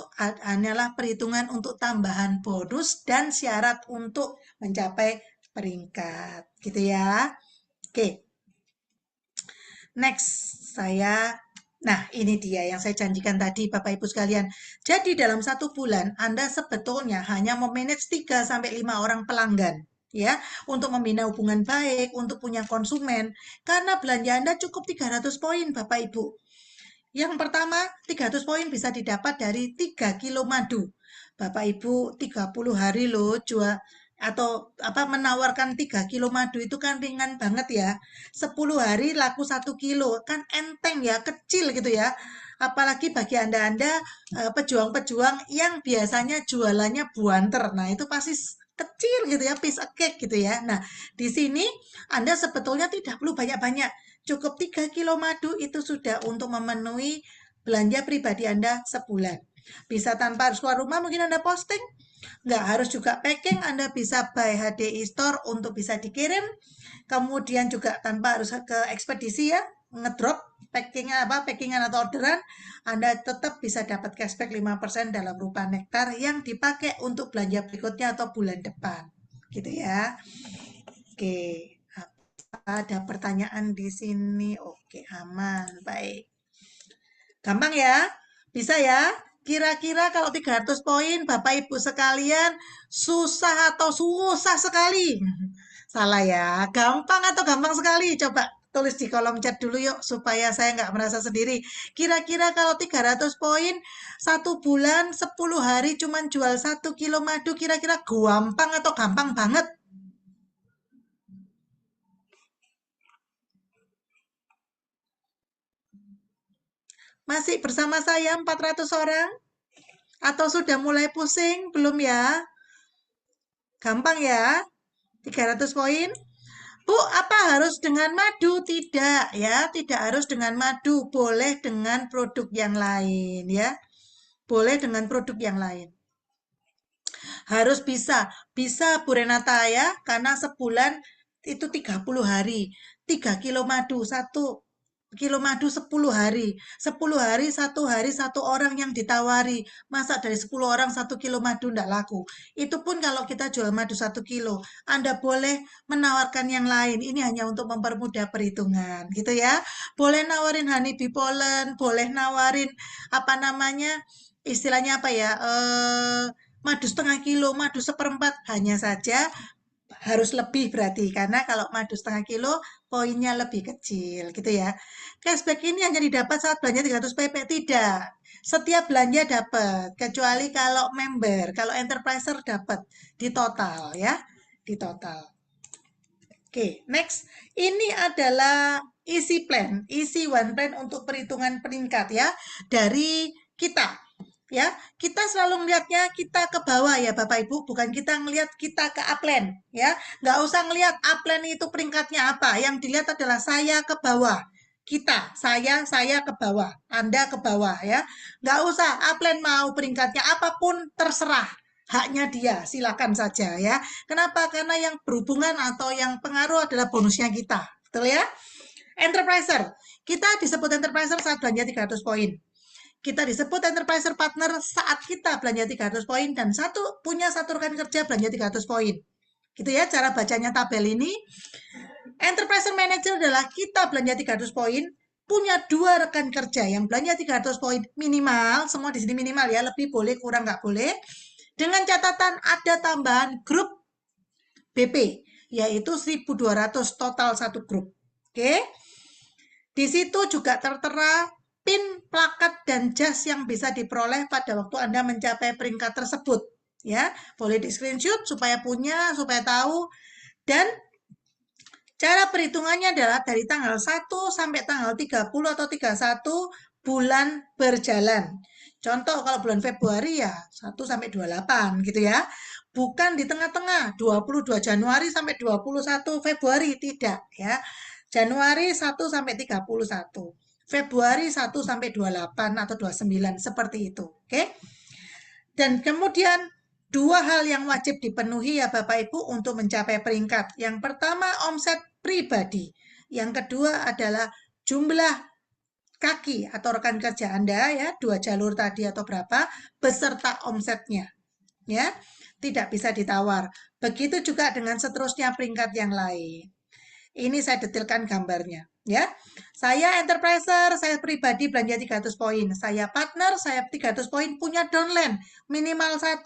hanyalah perhitungan untuk tambahan bonus dan syarat untuk mencapai peringkat, gitu ya. Oke. Next, nah ini dia yang saya janjikan tadi Bapak Ibu sekalian. Jadi dalam 1 bulan Anda sebetulnya hanya memanage 3-5 orang pelanggan. Ya, untuk membina hubungan baik, untuk punya konsumen, karena belanja Anda cukup 300 poin Bapak Ibu. Yang pertama, 300 poin bisa didapat dari 3 kilo madu. Bapak Ibu 30 hari loh jual atau menawarkan 3 kilo madu itu kan ringan banget ya. 10 hari laku 1 kilo, kan enteng ya, kecil gitu ya. Apalagi bagi Anda-Anda pejuang-pejuang yang biasanya jualannya buanter. Nah, itu pasti kecil gitu ya, piece of cake gitu ya. Nah, di sini Anda sebetulnya tidak perlu banyak-banyak. Cukup 3 kilo madu itu sudah untuk memenuhi belanja pribadi Anda sebulan. Bisa tanpa harus keluar rumah, mungkin Anda posting. Nggak harus juga packing, Anda bisa buy HDI Store untuk bisa dikirim. Kemudian juga tanpa harus ke ekspedisi ya, ngedrop packingan atau orderan, Anda tetap bisa dapat cashback 5% dalam rupa nektar yang dipakai untuk belanja berikutnya atau bulan depan. Gitu ya. Oke. ada pertanyaan di sini? Oke, aman. Baik. Gampang ya? Bisa ya? Kira-kira kalau 300 poin, Bapak Ibu sekalian, susah atau susah sekali? Salah ya. Gampang atau gampang sekali? Coba tulis di kolom chat dulu yuk, supaya saya nggak merasa sendiri. Kira-kira kalau 300 poin, 1 bulan, 10 hari cuman jual 1 kilo madu, kira-kira gampang atau gampang banget? Masih bersama saya 400 orang? Atau sudah mulai pusing? Belum ya? Gampang ya? 300 poin? Bu, apa harus dengan madu? Tidak ya, tidak harus dengan madu. Boleh dengan produk yang lain ya. Boleh dengan produk yang lain. Harus bisa Bu Renata ya, karena sebulan itu 30 hari. 3 kilo madu, 1 kilo madu 10 hari. 10 hari, 1 hari, 1 orang yang ditawari. Masa dari 10 orang 1 kilo madu enggak laku? Itu pun kalau kita jual madu 1 kilo. Anda boleh menawarkan yang lain. Ini hanya untuk mempermudah perhitungan, gitu ya. Boleh nawarin honeybee pollen, boleh nawarin apa namanya, istilahnya apa ya, madu setengah kilo, madu seperempat, hanya saja harus lebih berarti, karena kalau madu setengah kilo poinnya lebih kecil gitu ya. Cashback ini hanya didapat saat belanja 300 pp, tidak. Setiap belanja dapat, kecuali kalau member, kalau enterpriser dapat di total ya, di total. Oke, next. Ini adalah isi plan, isi one plan untuk perhitungan peningkat ya, dari kita. Ya, kita selalu melihatnya kita ke bawah ya Bapak Ibu, bukan kita ngelihat kita ke upline ya. Nggak usah ngelihat upline itu peringkatnya apa, yang dilihat adalah saya ke bawah. Kita, saya ke bawah, Anda ke bawah ya. Nggak usah upline mau peringkatnya apapun terserah. Haknya dia, silakan saja ya. Kenapa? Karena yang berhubungan atau yang pengaruh adalah bonusnya kita. Betul ya? Enterpriser. Kita disebut enterpriser saat belanja 300 poin. Kita disebut enterpriser partner saat kita belanja 300 poin dan punya satu rekan kerja belanja 300 poin. Gitu ya cara bacanya tabel ini. Enterpriser manager adalah kita belanja 300 poin, punya 2 rekan kerja yang belanja 300 poin minimal, semua di sini minimal ya, lebih boleh kurang nggak boleh. Dengan catatan ada tambahan grup BP, yaitu 1.200 total satu grup. Oke. Di situ juga tertera pin, plakat, dan jas yang bisa diperoleh pada waktu Anda mencapai peringkat tersebut. Ya, boleh di screenshot supaya punya, supaya tahu. Dan cara perhitungannya adalah dari tanggal 1 sampai tanggal 30 atau 31 bulan berjalan. Contoh kalau bulan Februari ya 1 sampai 28 gitu ya. Bukan di tengah-tengah 22 Januari sampai 21 Februari, tidak ya. Januari 1 sampai 31. Februari 1 sampai 28 atau 29 seperti itu. Oke. Dan kemudian 2 hal yang wajib dipenuhi ya Bapak Ibu untuk mencapai peringkat. Yang pertama omset pribadi. Yang kedua adalah jumlah kaki atau rekan kerja Anda ya, 2 jalur tadi atau berapa beserta omsetnya. Ya, tidak bisa ditawar. Begitu juga dengan seterusnya peringkat yang lain. Ini saya detailkan gambarnya ya. Saya enterpriser, saya pribadi belanja 300 poin. Saya partner, saya 300 poin, punya downline minimal 1,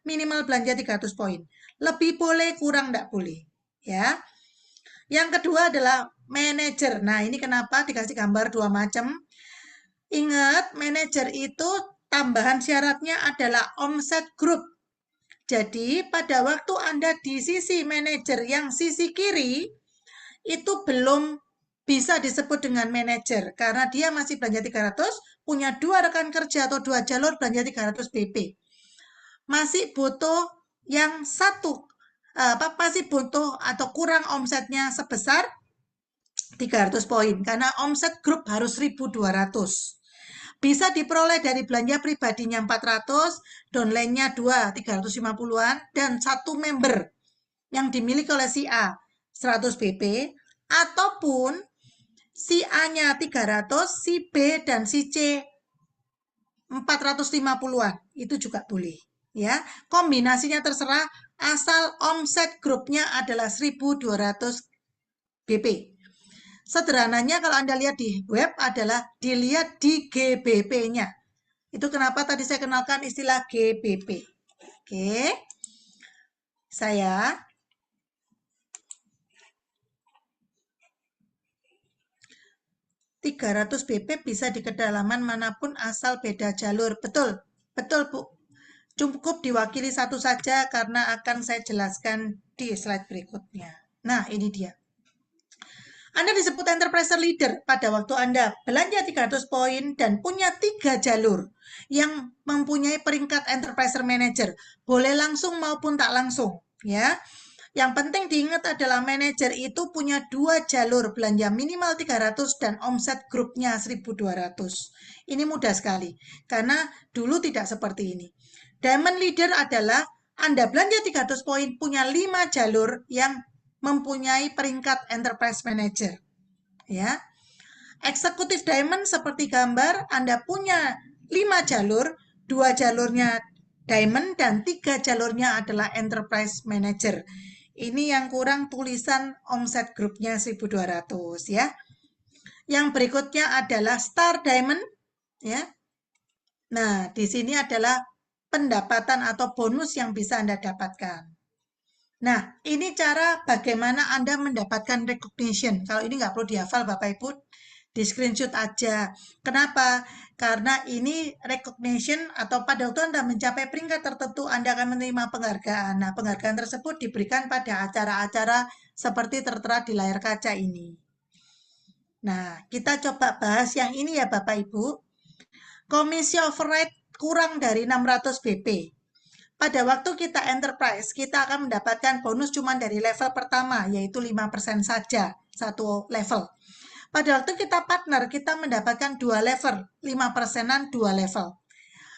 minimal belanja 300 poin. Lebih boleh, kurang enggak boleh ya. Yang kedua adalah manajer. Nah, ini kenapa dikasih gambar 2 macam. Ingat, manajer itu tambahan syaratnya adalah omset grup. Jadi, pada waktu Anda di sisi manajer yang sisi kiri, itu belum bisa disebut dengan manajer karena dia masih belanja 300, punya 2 rekan kerja atau 2 jalur belanja 300 BP. Masih butuh yang masih butuh atau kurang omsetnya sebesar 300 poin karena omset grup harus 1.200. Bisa diperoleh dari belanja pribadinya 400, downline-nya 2, 350-an, dan 1 member yang dimiliki oleh si A. 100 BP, ataupun si A-nya 300, si B dan si C 450-an. Itu juga boleh. Ya, kombinasinya terserah asal omset grupnya adalah 1.200 BP. Sederhananya kalau Anda lihat di web adalah dilihat di GBP-nya. Itu kenapa tadi saya kenalkan istilah GBP. Oke. Saya 300 BP bisa di kedalaman manapun asal beda jalur. Betul, betul Bu. Cukup diwakili satu saja karena akan saya jelaskan di slide berikutnya. Nah, ini dia. Anda disebut enterprise leader pada waktu Anda belanja 300 poin dan punya 3 jalur yang mempunyai peringkat enterprise manager. Boleh langsung maupun tak langsung, ya. Yang penting diingat adalah manajer itu punya 2 jalur belanja minimal 300 dan omset grupnya 1.200. Ini mudah sekali, karena dulu tidak seperti ini. Diamond leader adalah Anda belanja 300 poin punya 5 jalur yang mempunyai peringkat enterprise manager. Ya. Eksekutif diamond seperti gambar, Anda punya 5 jalur, 2 jalurnya diamond dan 3 jalurnya adalah enterprise manager. Ini yang kurang tulisan omset grupnya 1.200 ya. Yang berikutnya adalah star diamond ya. Nah, di sini adalah pendapatan atau bonus yang bisa Anda dapatkan. Nah, ini cara bagaimana Anda mendapatkan recognition. Kalau ini nggak perlu dihafal Bapak Ibu, di screenshot aja. Kenapa? Karena ini recognition atau pada waktu Anda mencapai peringkat tertentu, Anda akan menerima penghargaan. Nah, penghargaan tersebut diberikan pada acara-acara seperti tertera di layar kaca ini. Nah, kita coba bahas yang ini ya Bapak Ibu. Komisi override kurang dari 600 BP. Pada waktu kita enterprise, kita akan mendapatkan bonus cuma dari level pertama, yaitu 5% saja, satu level. Pada waktu kita partner, kita mendapatkan 2 level, 5%-an 2 level.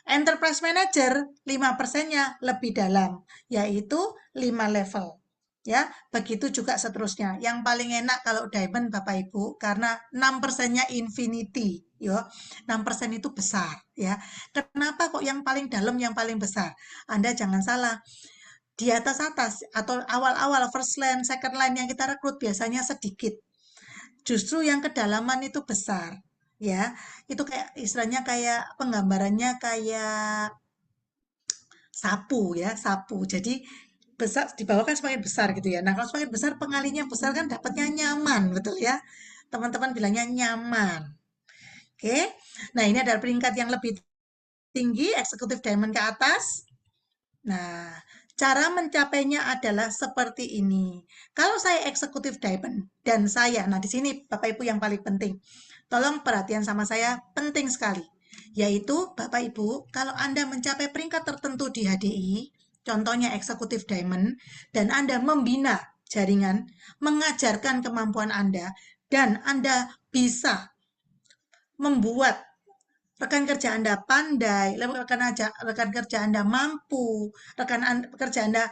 Enterprise Manager, 5%-nya lebih dalam, yaitu 5 level. Ya, begitu juga seterusnya. Yang paling enak kalau diamond Bapak Ibu, karena 6%-nya infinity. Yo, 6% itu besar ya. Kenapa kok yang paling dalam yang paling besar? Anda jangan salah. Di atas-atas atau awal-awal first line, second line yang kita rekrut biasanya sedikit. Justru yang kedalaman itu besar ya. Itu kayak istilahnya kayak penggambarannya kayak sapu ya, sapu. Jadi besar di bawah kan semakin besar gitu ya. Nah, kalau semakin besar pengalinya besar kan dapatnya nyaman, betul ya. Teman-teman bilangnya nyaman. Oke, nah ini adalah peringkat yang lebih tinggi, eksekutif diamond ke atas. Nah, cara mencapainya adalah seperti ini. Kalau saya eksekutif diamond dan saya, nah di sini Bapak Ibu yang paling penting, tolong perhatian sama saya, penting sekali. Yaitu Bapak Ibu, kalau Anda mencapai peringkat tertentu di HDI, contohnya eksekutif diamond, dan Anda membina jaringan, mengajarkan kemampuan Anda, dan Anda bisa membuat rekan kerja Anda pandai, rekan kerja Anda mampu, rekan kerja Anda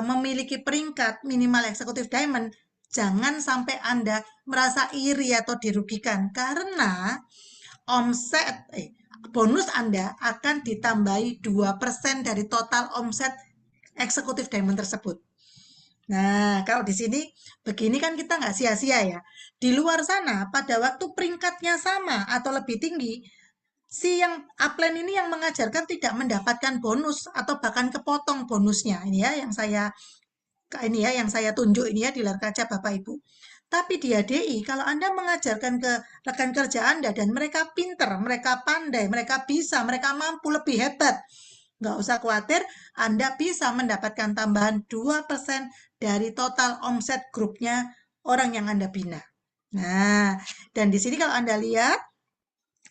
memiliki peringkat minimal eksekutif diamond, jangan sampai Anda merasa iri atau dirugikan karena omset bonus Anda akan ditambahi 2% dari total omset eksekutif diamond tersebut. Nah, kalau di sini begini kan kita nggak sia-sia ya. Di luar sana, pada waktu peringkatnya sama atau lebih tinggi, si yang upline ini yang mengajarkan tidak mendapatkan bonus atau bahkan kepotong bonusnya. Ini ya yang saya tunjuk ini ya di layar kaca Bapak Ibu. Tapi di HDI, kalau Anda mengajarkan ke rekan kerja Anda dan mereka pinter, mereka pandai, mereka bisa, mereka mampu lebih hebat, nggak usah khawatir, Anda bisa mendapatkan tambahan 2% dari total omset grupnya orang yang Anda bina. Nah, dan di sini kalau Anda lihat,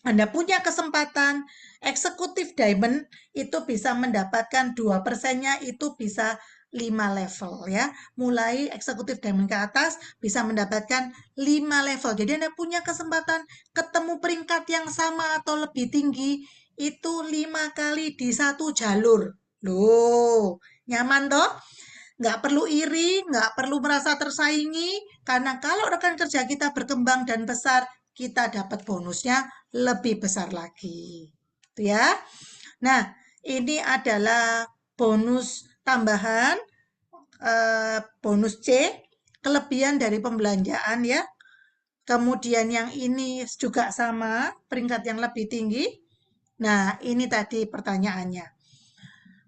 Anda punya kesempatan eksekutif diamond itu bisa mendapatkan 2%-nya itu bisa 5 level ya. Mulai eksekutif diamond ke atas bisa mendapatkan 5 level. Jadi Anda punya kesempatan ketemu peringkat yang sama atau lebih tinggi itu 5 kali di satu jalur. Loh, nyaman toh? Nggak perlu iri, nggak perlu merasa tersaingi, karena kalau rekan kerja kita berkembang dan besar, kita dapat bonusnya lebih besar lagi. Itu ya. Nah, ini adalah bonus tambahan, bonus C. kelebihan dari pembelanjaan ya. Kemudian yang ini juga sama, peringkat yang lebih tinggi. Nah, ini tadi pertanyaannya.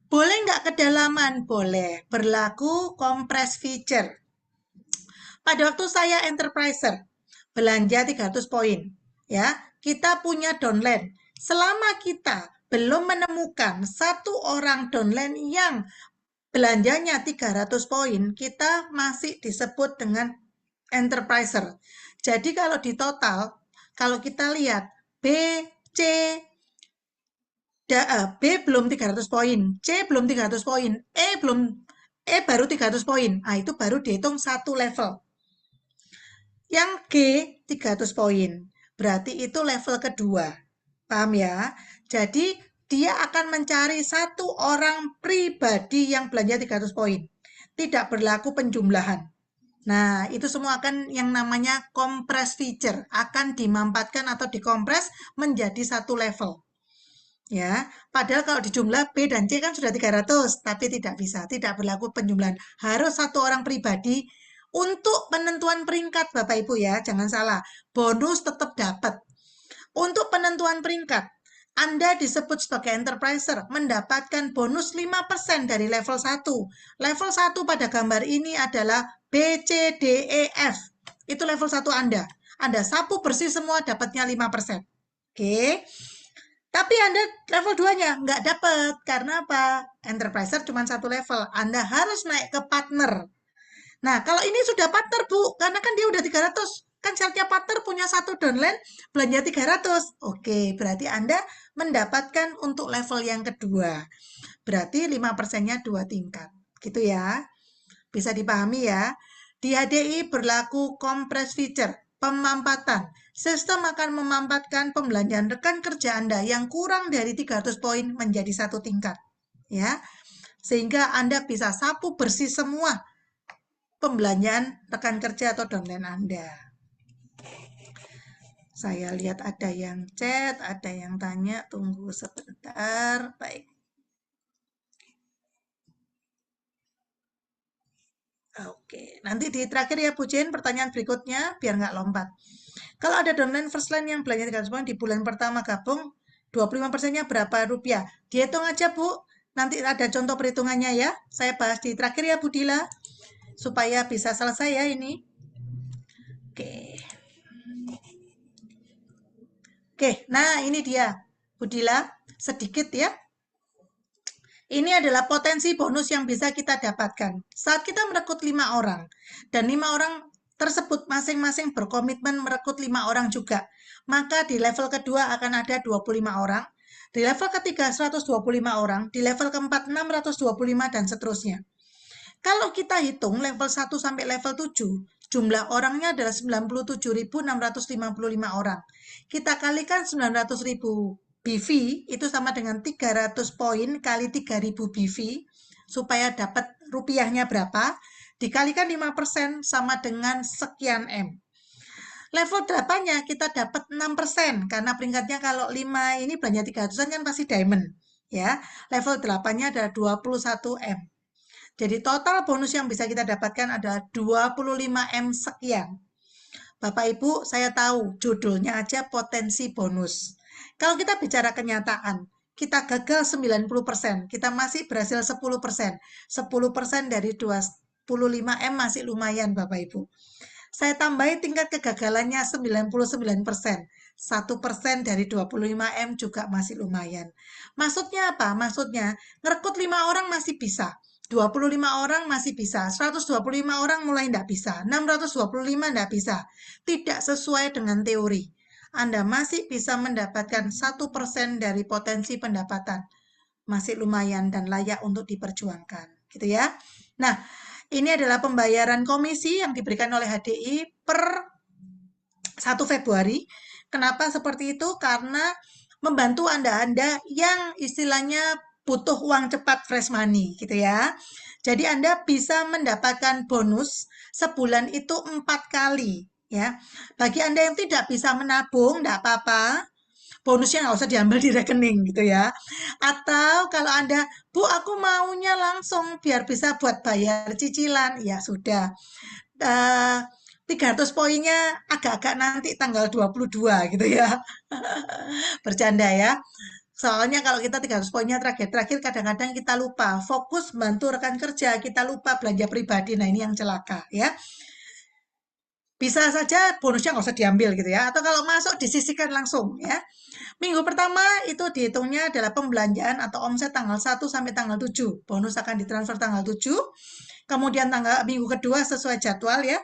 Boleh nggak kedalaman? Boleh. Berlaku compress feature. Pada waktu saya enterpriser, belanja 300 poin, ya, kita punya downline. Selama kita belum menemukan satu orang downline yang belanjanya 300 poin, kita masih disebut dengan enterpriser. Jadi kalau di total, kalau kita lihat B, C, B belum 300 poin, C belum 300 poin, E baru 300 poin. Nah, itu baru dihitung satu level. Yang G 300 poin. Berarti itu level kedua. Paham ya? Jadi dia akan mencari satu orang pribadi yang belanja 300 poin. Tidak berlaku penjumlahan. Nah, itu semua akan yang namanya compress feature. Akan dimampatkan atau dikompres menjadi satu level. Ya, padahal kalau dijumlah B dan C kan sudah 300, tapi tidak bisa, tidak berlaku penjumlahan. Harus satu orang pribadi untuk penentuan peringkat, Bapak Ibu ya, jangan salah. Bonus tetap dapat. Untuk penentuan peringkat, Anda disebut sebagai enterpriser, mendapatkan bonus 5% dari level 1. Level 1 pada gambar ini adalah B, C, D, E, F. Itu level 1 Anda. Anda sapu bersih semua, dapatnya 5%. Oke. Tapi Anda level 2-nya nggak dapat. Karena apa? Enterpriser cuma satu level. Anda harus naik ke partner. Nah, kalau ini sudah partner, Bu. Karena kan dia udah 300. Kan syaratnya partner punya satu downline, belanja 300. Oke, berarti Anda mendapatkan untuk level yang kedua. Berarti 5%-nya 2 tingkat. Gitu ya. Bisa dipahami ya. Di HDI berlaku compress feature. Pemampatan. Sistem akan memampatkan pembelanjaan rekan kerja Anda yang kurang dari 300 poin menjadi satu tingkat. Ya, sehingga Anda bisa sapu bersih semua pembelanjaan rekan kerja atau downline Anda. Saya lihat ada yang chat, ada yang tanya, tunggu sebentar. Baik. Oke, nanti di terakhir ya Bu Jen, pertanyaan berikutnya biar nggak lompat. Kalau ada downline first line yang belanja 300 poin di bulan pertama gabung, 25%-nya berapa rupiah? Dihitung aja Bu, nanti ada contoh perhitungannya ya. Saya bahas di terakhir ya Bu Dila, supaya bisa selesai ya ini. Oke. Oke, nah ini dia Bu Dila, sedikit ya. Ini adalah potensi bonus yang bisa kita dapatkan. Saat kita merekrut 5 orang, dan 5 orang tersebut masing-masing berkomitmen merekrut 5 orang juga, maka di level kedua akan ada 25 orang, di level ketiga 125 orang, di level keempat 625 dan seterusnya. Kalau kita hitung level 1 sampai level 7, jumlah orangnya adalah 97.655 orang. Kita kalikan 900.000 BV itu sama dengan 300 poin kali 3.000 BV supaya dapat rupiahnya berapa, dikalikan 5% sama dengan sekian M. Level 8-nya kita dapat 6% karena peringkatnya kalau 5 ini belanja 300-an kan pasti diamond ya. Level 8-nya adalah 21 M. Jadi total bonus yang bisa kita dapatkan adalah 25 M sekian. Bapak Ibu, saya tahu judulnya aja potensi bonus. Kalau kita bicara kenyataan, kita gagal 90%, kita masih berhasil 10%. 10% dari 25M masih lumayan Bapak Ibu. Saya tambahi tingkat kegagalannya 99%. 1% dari 25M juga masih lumayan. Maksudnya apa? Maksudnya ngerekrut 5 orang masih bisa. 25 orang masih bisa, 125 orang mulai tidak bisa, 625 tidak bisa. Tidak sesuai dengan teori. Anda masih bisa mendapatkan 1% dari potensi pendapatan. Masih lumayan dan layak untuk diperjuangkan. Gitu ya. Nah, ini adalah pembayaran komisi yang diberikan oleh HDI per 1 Februari. Kenapa seperti itu? Karena membantu Anda yang istilahnya butuh uang cepat fresh money gitu ya. Jadi Anda bisa mendapatkan bonus sebulan itu 4 kali ya. Bagi Anda yang tidak bisa menabung, tidak apa-apa. Bonusnya nggak usah diambil di rekening gitu ya. Atau kalau Anda, Bu aku maunya langsung biar bisa buat bayar cicilan, ya sudah. eh, 300 poinnya agak-agak nanti tanggal 22 gitu ya. Bercanda ya. Soalnya kalau kita 300 poinnya terakhir-terakhir kadang-kadang kita lupa. Fokus bantu rekan kerja, kita lupa belanja pribadi. Nah ini yang celaka ya. Bisa saja bonusnya nggak usah diambil gitu ya. Atau kalau masuk disisihkan langsung ya. Minggu pertama itu dihitungnya adalah pembelanjaan atau omset tanggal 1 sampai tanggal 7. Bonus akan ditransfer tanggal 7. Kemudian minggu kedua sesuai jadwal ya.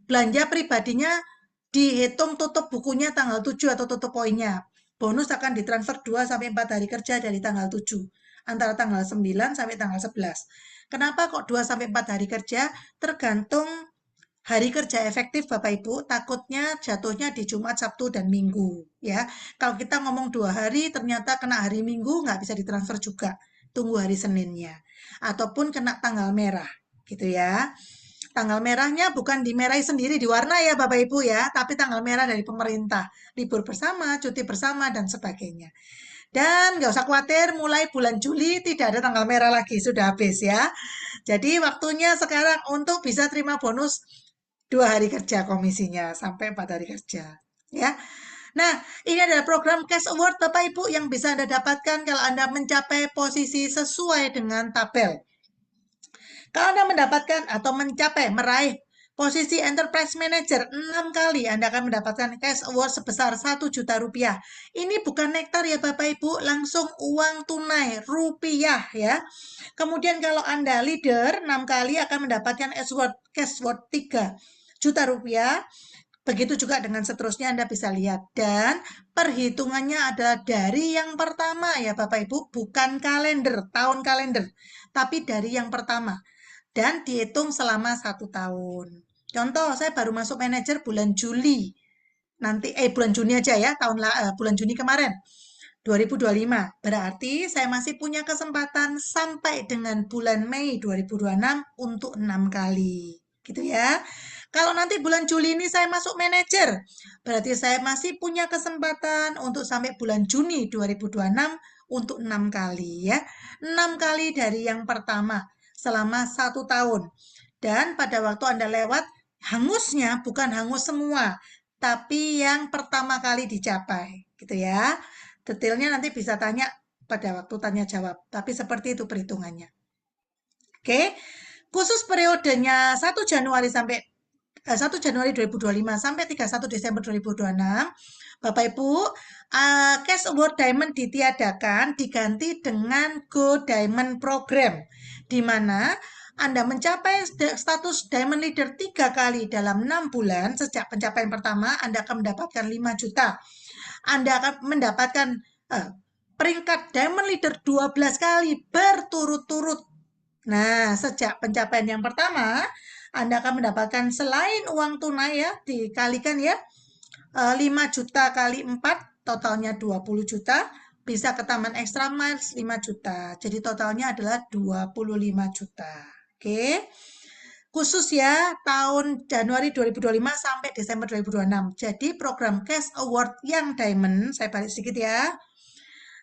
Belanja pribadinya dihitung tutup bukunya tanggal 7 atau tutup poinnya. Bonus akan ditransfer 2 sampai 4 hari kerja dari tanggal 7. Antara tanggal 9 sampai tanggal 11. Kenapa kok 2 sampai 4 hari kerja? Tergantung hari kerja efektif Bapak Ibu, takutnya jatuhnya di Jumat, Sabtu, dan Minggu. Ya, kalau kita ngomong 2 hari, ternyata kena hari Minggu, nggak bisa ditransfer juga. Tunggu hari Seninnya. Ataupun kena tanggal merah, gitu ya. Tanggal merahnya bukan dimerahi sendiri, diwarna ya Bapak Ibu ya, tapi tanggal merah dari pemerintah. Libur bersama, cuti bersama, dan sebagainya. Dan nggak usah khawatir, mulai bulan Juli tidak ada tanggal merah lagi, sudah habis ya. Jadi waktunya sekarang untuk bisa terima bonus 2 hari kerja komisinya sampai 4 hari kerja ya. Nah, ini adalah program Cash Award Bapak Ibu yang bisa Anda dapatkan kalau Anda mencapai posisi sesuai dengan tabel. Kalau Anda mendapatkan atau meraih posisi Enterprise Manager 6 kali, Anda akan mendapatkan Cash Award sebesar 1 juta rupiah. Ini bukan nektar ya Bapak Ibu, langsung uang tunai rupiah ya. Kemudian kalau Anda leader 6 kali akan mendapatkan Cash Award 3 juta rupiah. Begitu juga dengan seterusnya Anda bisa lihat. Dan perhitungannya adalah dari yang pertama ya Bapak Ibu, bukan kalender, tahun kalender, tapi dari yang pertama. Dan dihitung selama 1 tahun. Contoh, saya baru masuk manajer bulan Juli. Bulan Juni aja ya, bulan Juni kemarin. 2025. Berarti saya masih punya kesempatan sampai dengan bulan Mei 2026 untuk 6 kali. Gitu ya. Kalau nanti bulan Juli ini saya masuk manajer, berarti saya masih punya kesempatan untuk sampai bulan Juni 2026 untuk 6 kali ya. 6 kali dari yang pertama selama 1 tahun. Dan pada waktu Anda lewat, hangusnya bukan hangus semua, tapi yang pertama kali dicapai. Gitu ya. Detailnya nanti bisa tanya pada waktu tanya jawab, tapi seperti itu perhitungannya. Oke. Khusus periodenya 1 Januari 2025 sampai 31 Desember 2026, Bapak Ibu, Cash Award Diamond ditiadakan diganti dengan Go Diamond Program, di mana Anda mencapai status Diamond Leader 3 kali dalam 6 bulan sejak pencapaian pertama, Anda akan mendapatkan 5 juta. Anda akan mendapatkan peringkat Diamond Leader 12 kali berturut-turut. Nah, sejak pencapaian yang pertama, Anda akan mendapatkan selain uang tunai ya, dikalikan ya, 5 juta kali 4, totalnya 20 juta, bisa ke Taman Extra Miles 5 juta. Jadi totalnya adalah 25 juta. Oke. Khusus ya, tahun Januari 2025 sampai Desember 2026. Jadi program Cash Award yang Diamond, saya balik sedikit ya,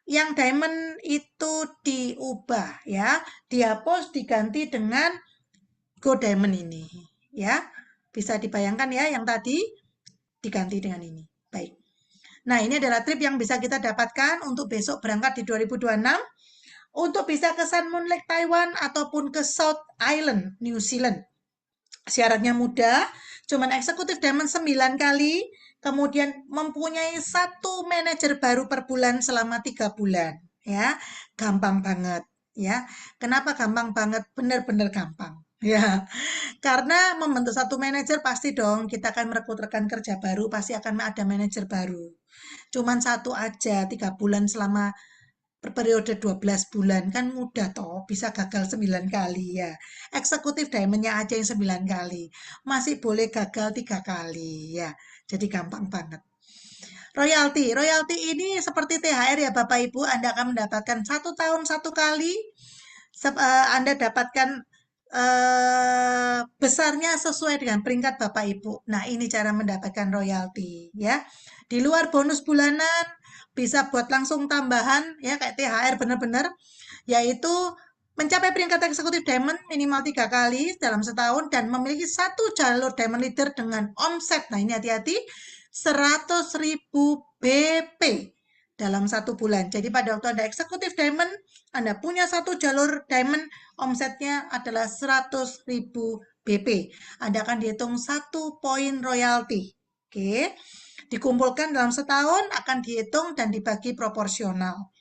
yang Diamond itu diubah ya, dihapus diganti dengan Go Diamond ini ya. Bisa dibayangkan ya yang tadi diganti dengan ini. Baik. Nah, ini adalah trip yang bisa kita dapatkan untuk besok berangkat di 2026 untuk bisa ke Sun Moon Lake Taiwan ataupun ke South Island New Zealand. Syaratnya mudah, cuman eksekutif Diamond 9 kali, kemudian mempunyai 1 manajer baru per bulan selama 3 bulan ya. Gampang banget ya. Kenapa gampang banget? Benar-benar gampang. Ya, karena membentuk 1 manajer pasti dong kita akan merekrut rekan kerja baru, pasti akan ada manajer baru. Cuman 1 aja 3 bulan selama periode 12 bulan kan mudah toh, bisa gagal 9 kali ya. Eksekutif Diamond-nya aja yang 9 kali, masih boleh gagal 3 kali ya. Jadi gampang banget. Royalti ini seperti THR ya Bapak Ibu, Anda akan mendapatkan 1 tahun 1 kali. Anda dapatkan besarnya sesuai dengan peringkat Bapak Ibu. Nah, ini cara mendapatkan royalti ya. Di luar bonus bulanan bisa buat langsung tambahan ya kayak THR benar-benar, yaitu mencapai peringkat eksekutif diamond minimal 3 kali dalam setahun dan memiliki 1 jalur diamond leader dengan omset, nah ini hati-hati, 100.000 BP dalam 1 bulan. Jadi pada waktu Anda eksekutif diamond, Anda punya 1 jalur diamond, omsetnya adalah 100.000 BP. Anda akan dihitung 1 poin royalti. Oke, dikumpulkan dalam setahun, akan dihitung dan dibagi proporsional.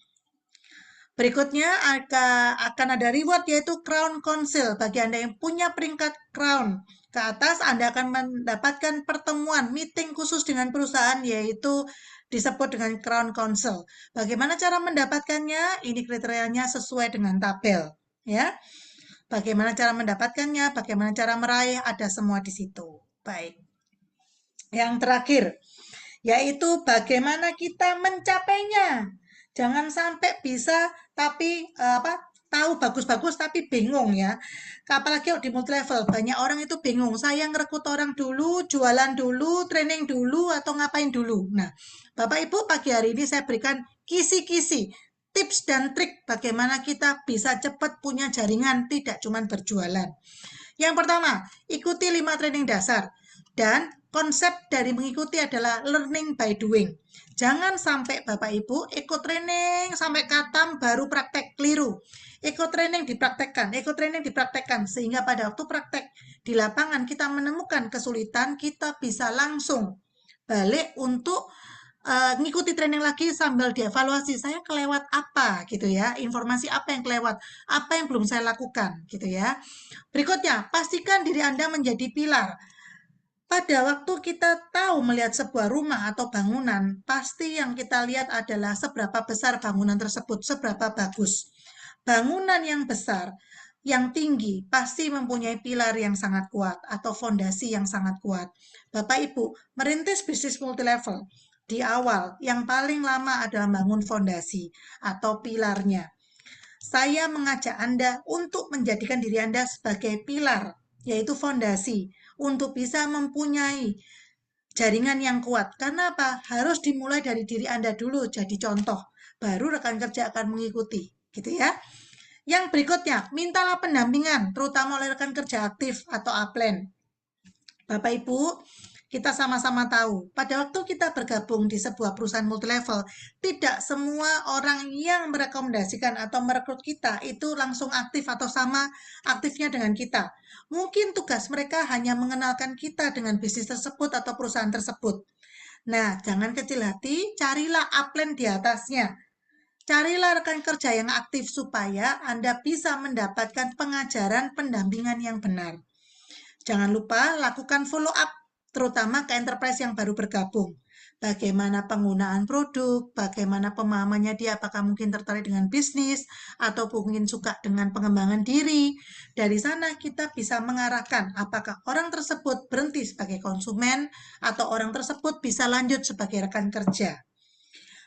Berikutnya akan ada reward yaitu Crown Council. Bagi Anda yang punya peringkat Crown ke atas, Anda akan mendapatkan pertemuan meeting khusus dengan perusahaan yaitu disebut dengan Crown Council. Bagaimana cara mendapatkannya? Ini kriterianya sesuai dengan tabel, ya. Bagaimana cara mendapatkannya? Bagaimana cara meraih? Ada semua di situ. Baik. Yang terakhir yaitu bagaimana kita mencapainya. Jangan sampai bisa tapi tahu bagus-bagus tapi bingung ya. Apalagi di multi level banyak orang itu bingung. Saya ngerekrut orang dulu, jualan dulu, training dulu atau ngapain dulu. Nah, Bapak Ibu pagi hari ini saya berikan kisi-kisi tips dan trik bagaimana kita bisa cepat punya jaringan tidak cuma berjualan. Yang pertama, ikuti 5 training dasar dan konsep dari mengikuti adalah learning by doing. Jangan sampai Bapak Ibu ikut training sampai khatam baru praktek, keliru. Ikut training dipraktekkan, sehingga pada waktu praktek di lapangan kita menemukan kesulitan, kita bisa langsung balik untuk ngikuti training lagi sambil dievaluasi, saya kelewat apa gitu ya, informasi apa yang kelewat, apa yang belum saya lakukan gitu ya. Berikutnya, pastikan diri Anda menjadi pilar. Pada waktu kita tahu melihat sebuah rumah atau bangunan, pasti yang kita lihat adalah seberapa besar bangunan tersebut, seberapa bagus. Bangunan yang besar, yang tinggi, pasti mempunyai pilar yang sangat kuat atau fondasi yang sangat kuat. Bapak Ibu, merintis bisnis multilevel, di awal yang paling lama adalah bangun fondasi atau pilarnya. Saya mengajak Anda untuk menjadikan diri Anda sebagai pilar, yaitu fondasi, untuk bisa mempunyai jaringan yang kuat. Karena apa? Harus dimulai dari diri Anda dulu, jadi contoh. Baru rekan kerja akan mengikuti, gitu ya. Yang berikutnya, mintalah pendampingan, terutama oleh rekan kerja aktif atau upline. Bapak Ibu, kita sama-sama tahu, pada waktu kita bergabung di sebuah perusahaan multilevel, tidak semua orang yang merekomendasikan atau merekrut kita itu langsung aktif atau sama aktifnya dengan kita. Mungkin tugas mereka hanya mengenalkan kita dengan bisnis tersebut atau perusahaan tersebut. Nah, jangan kecil hati, carilah upline di atasnya. Carilah rekan kerja yang aktif supaya Anda bisa mendapatkan pengajaran pendampingan yang benar. Jangan lupa lakukan follow up, terutama ke enterprise yang baru bergabung. Bagaimana penggunaan produk, bagaimana pemahamannya dia, apakah mungkin tertarik dengan bisnis, atau mungkin suka dengan pengembangan diri. Dari sana kita bisa mengarahkan apakah orang tersebut berhenti sebagai konsumen, atau orang tersebut bisa lanjut sebagai rekan kerja.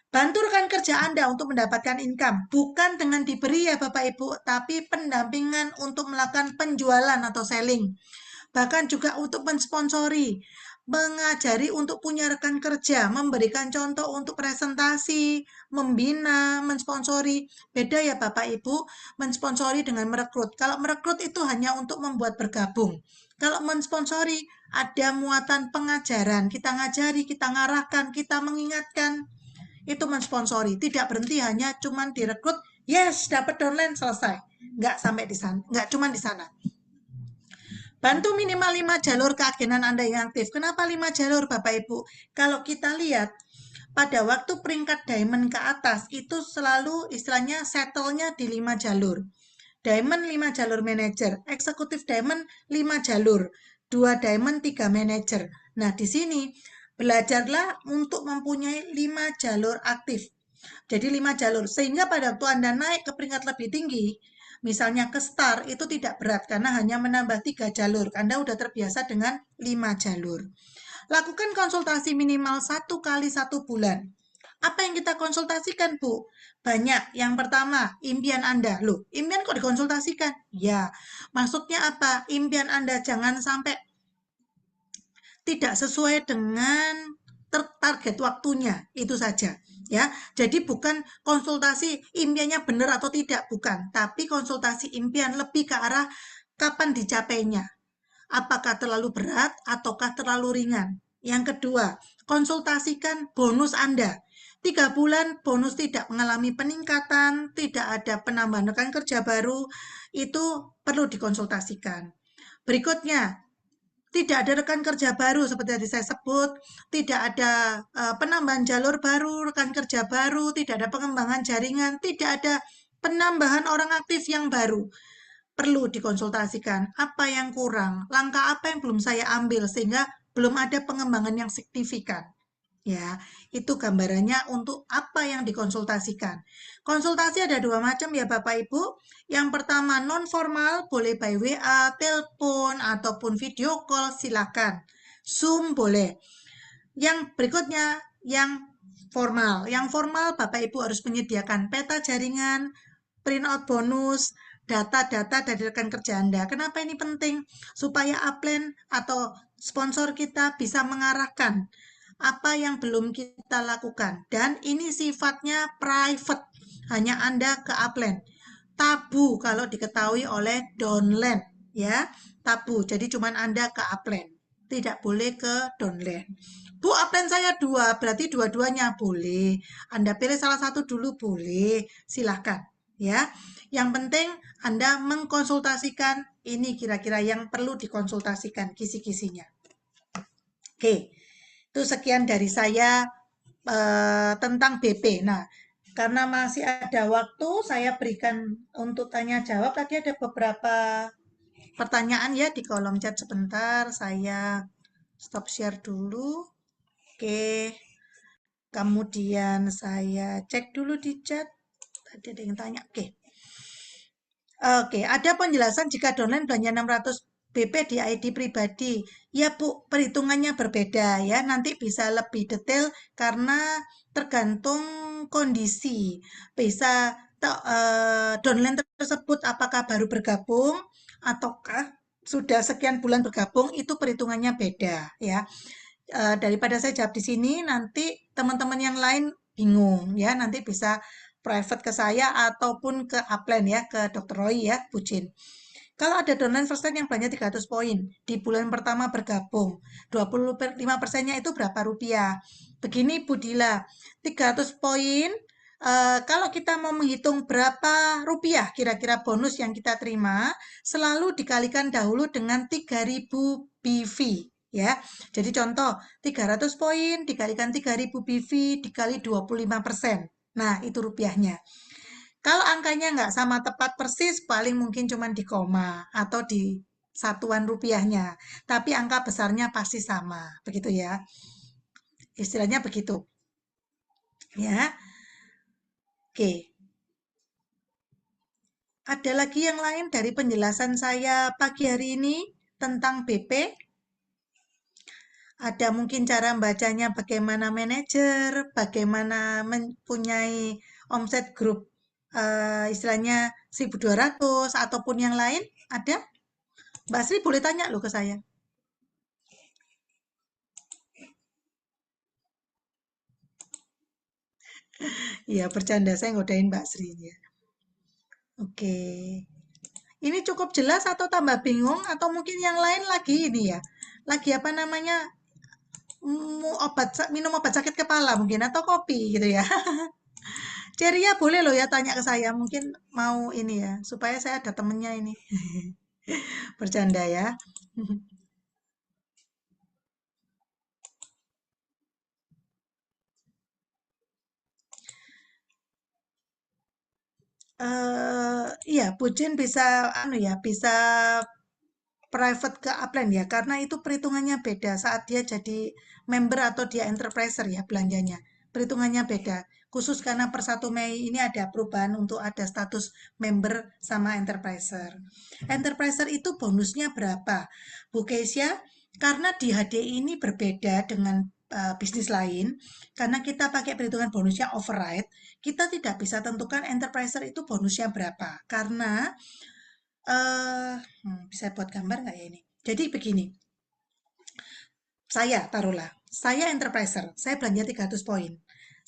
Bantu rekan kerja Anda untuk mendapatkan income, bukan dengan diberi ya Bapak Ibu, tapi pendampingan untuk melakukan penjualan atau selling. Bahkan juga untuk mensponsori, mengajari untuk punya rekan kerja, memberikan contoh untuk presentasi, membina, mensponsori. Beda ya Bapak Ibu, mensponsori dengan merekrut. Kalau merekrut itu hanya untuk membuat bergabung. Kalau mensponsori ada muatan pengajaran, kita ngajari, kita ngarahkan, kita mengingatkan. Itu mensponsori, tidak berhenti hanya cuman direkrut, yes dapat downline selesai. Nggak sampai di sana, nggak cuman di sana. Bantu minimal 5 jalur keagenan Anda yang aktif. Kenapa 5 jalur Bapak Ibu? Kalau kita lihat, pada waktu peringkat diamond ke atas, itu selalu istilahnya settle-nya di 5 jalur. Diamond 5 jalur manager, eksekutif diamond 5 jalur, 2 diamond 3 manager. Nah di sini, belajarlah untuk mempunyai 5 jalur aktif. Jadi 5 jalur, sehingga pada waktu Anda naik ke peringkat lebih tinggi, misalnya ke star, itu tidak berat karena hanya menambah 3 jalur. Anda sudah terbiasa dengan 5 jalur. Lakukan konsultasi minimal 1 kali 1 bulan. Apa yang kita konsultasikan, Bu? Banyak. Yang pertama, impian Anda. Loh, impian kok dikonsultasikan? Ya, maksudnya apa? Impian Anda jangan sampai tidak sesuai dengan target waktunya. Itu saja. Ya, jadi bukan konsultasi impiannya benar atau tidak, bukan. Tapi konsultasi impian lebih ke arah kapan dicapainya. Apakah terlalu berat ataukah terlalu ringan. Yang kedua, konsultasikan bonus Anda. 3 bulan bonus tidak mengalami peningkatan, tidak ada penambahan rekan kerja baru, itu perlu dikonsultasikan. Berikutnya, tidak ada rekan kerja baru seperti tadi saya sebut, tidak ada penambahan jalur baru, rekan kerja baru, tidak ada pengembangan jaringan, tidak ada penambahan orang aktif yang baru. Perlu dikonsultasikan apa yang kurang, langkah apa yang belum saya ambil sehingga belum ada pengembangan yang signifikan. Ya, itu gambarannya untuk apa yang dikonsultasikan. Konsultasi ada 2 macam ya Bapak Ibu. Yang pertama non formal, boleh by WA, telepon, ataupun video call, silakan. Zoom boleh. Yang berikutnya yang formal. Yang formal Bapak Ibu harus menyediakan peta jaringan, print out bonus, data-data dari rekan kerja Anda. Kenapa ini penting? Supaya upline atau sponsor kita bisa mengarahkan apa yang belum kita lakukan. Dan ini sifatnya private, hanya Anda ke upline. Tabu kalau diketahui oleh downline, ya. Tabu, jadi cuma Anda ke upline. Tidak boleh ke downline. Bu, upline saya 2, berarti dua-duanya boleh. Anda pilih salah satu dulu boleh, silahkan. Ya, yang penting Anda mengkonsultasikan ini kira-kira yang perlu dikonsultasikan kisi-kisinya. Oke. Itu sekian dari saya tentang BP. Nah, karena masih ada waktu, saya berikan untuk tanya jawab. Tadi ada beberapa pertanyaan ya di kolom chat sebentar. Saya stop share dulu. Oke. Kemudian saya cek dulu di chat. Tadi ada yang tanya. Oke. Oke, ada penjelasan jika downline belanja 600 BP di ID pribadi. Ya Bu, perhitungannya berbeda ya. Nanti bisa lebih detail karena tergantung kondisi. Bisa downline tersebut apakah baru bergabung ataukah sudah sekian bulan bergabung, itu perhitungannya beda ya. Daripada saya jawab di sini, nanti teman-teman yang lain bingung ya. Nanti bisa private ke saya ataupun ke upline ya, ke Dr. Roy ya, Bucin. Kalau ada downline first time yang belanja 300 poin, di bulan pertama bergabung, 25%-nya itu berapa rupiah? Begini Bu Dila, 300 poin, kalau kita mau menghitung berapa rupiah kira-kira bonus yang kita terima, selalu dikalikan dahulu dengan 3.000 BV. Ya, jadi contoh 300 poin dikalikan 3.000 BV dikali 25%. Nah, itu rupiahnya. Kalau angkanya nggak sama tepat persis, paling mungkin cuma di koma atau di satuan rupiahnya. Tapi angka besarnya pasti sama. Begitu ya. Istilahnya begitu. Ya. Oke. Ada lagi yang lain dari penjelasan saya pagi hari ini tentang BP? Ada mungkin cara membacanya bagaimana manajer, bagaimana mempunyai omset grup istilahnya 1.200 ataupun yang lain ada? Mbak Sri boleh tanya loh ke saya. Iya bercanda, saya ngodain Mbak Sri ya. Oke. Ini cukup jelas atau tambah bingung atau mungkin yang lain lagi ini ya. Lagi apa namanya? Minum obat sakit kepala mungkin atau kopi gitu ya. Ceria boleh loh ya tanya ke saya, mungkin mau ini ya, supaya saya ada temennya ini. Bercanda ya. Iya, Bucin bisa anu ya, bisa private ke upline ya, karena itu perhitungannya beda saat dia jadi member atau dia enterpriser ya belanjanya. Perhitungannya beda. Khusus karena per 1 Mei ini ada perubahan untuk ada status member sama enterpriser. Enterpriser itu bonusnya berapa? Bu Keisha, karena di HDI ini berbeda dengan bisnis lain, karena kita pakai perhitungan bonusnya override, kita tidak bisa tentukan enterpriser itu bonusnya berapa. Karena bisa buat gambar nggak ya ini? Jadi begini, saya taruhlah, saya enterpriser, saya belanja 300 poin.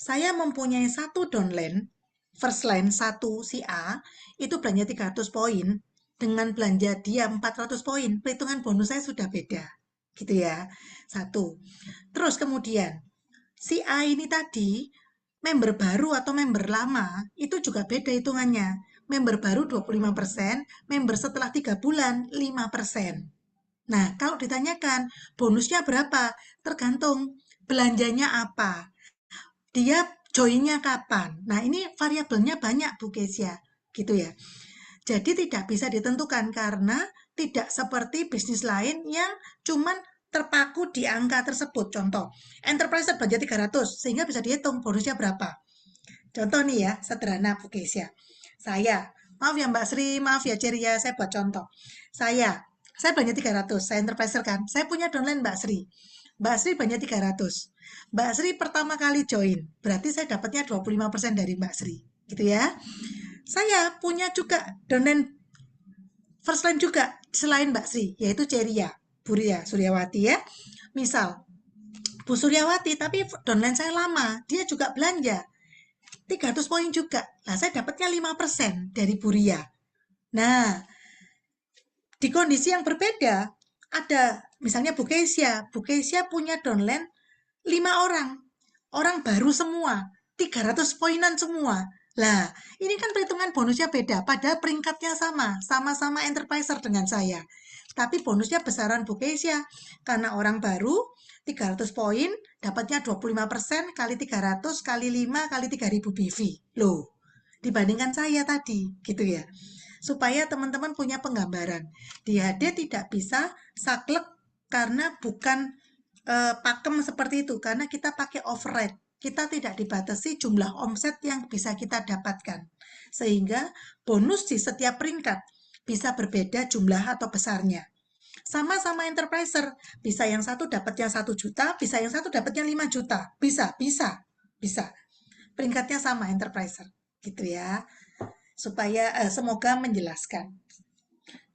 Saya mempunyai satu downline, first line satu si A, itu belanja 300 poin, dengan belanja dia 400 poin, perhitungan bonus saya sudah beda. Gitu ya. Satu. Terus kemudian, si A ini tadi, member baru atau member lama, itu juga beda hitungannya. Member baru 25%, member setelah 3 bulan 5%. Nah, kalau ditanyakan bonusnya berapa? Tergantung belanjanya apa. Dia joinnya kapan? Nah, ini variabelnya banyak, Bu Kesia. Gitu ya. Jadi tidak bisa ditentukan karena tidak seperti bisnis lain yang cuman terpaku di angka tersebut. Contoh, enterprise belanja 300 sehingga bisa dihitung bonusnya berapa. Contoh nih ya, sederhana Bu Kesia. Maaf ya Mbak Sri, maaf ya Ceria, saya buat contoh. Saya belanja 300, saya enterprise kan. Saya punya downline Mbak Sri. Mbak Sri belanja 300. Mbak Sri pertama kali join, berarti saya dapatnya 25% dari Mbak Sri. Gitu ya. Saya punya juga downline first line juga selain Mbak Sri, yaitu Ceria, Bu Ria Suryawati ya. Misal, Bu Suryawati, tapi downline saya lama, dia juga belanja 300 poin juga. Nah, saya dapatnya 5% dari Bu Ria. Nah, di kondisi yang berbeda, ada misalnya Bu Kesia. Bu Kesia punya downline 5 orang. Orang baru semua, 300 poinan semua. Lah, ini kan perhitungan bonusnya beda, padahal peringkatnya sama, sama-sama enterpriser dengan saya. Tapi bonusnya besaran Bu Kesia, karena orang baru, 300 poin, dapatnya 25% kali 300 kali 5 kali 3.000 BV. Loh, dibandingkan saya tadi, gitu ya. Supaya teman-teman punya penggambaran. Di HD tidak bisa saklek karena bukan pakem seperti itu, karena kita pakai override. Kita tidak dibatasi jumlah omset yang bisa kita dapatkan. Sehingga bonus di setiap peringkat bisa berbeda jumlah atau besarnya. Sama-sama enterpriser, bisa yang satu dapatnya 1 juta, bisa yang satu dapatnya 5 juta. Bisa. Peringkatnya sama enterpriser. Gitu ya. Supaya semoga menjelaskan.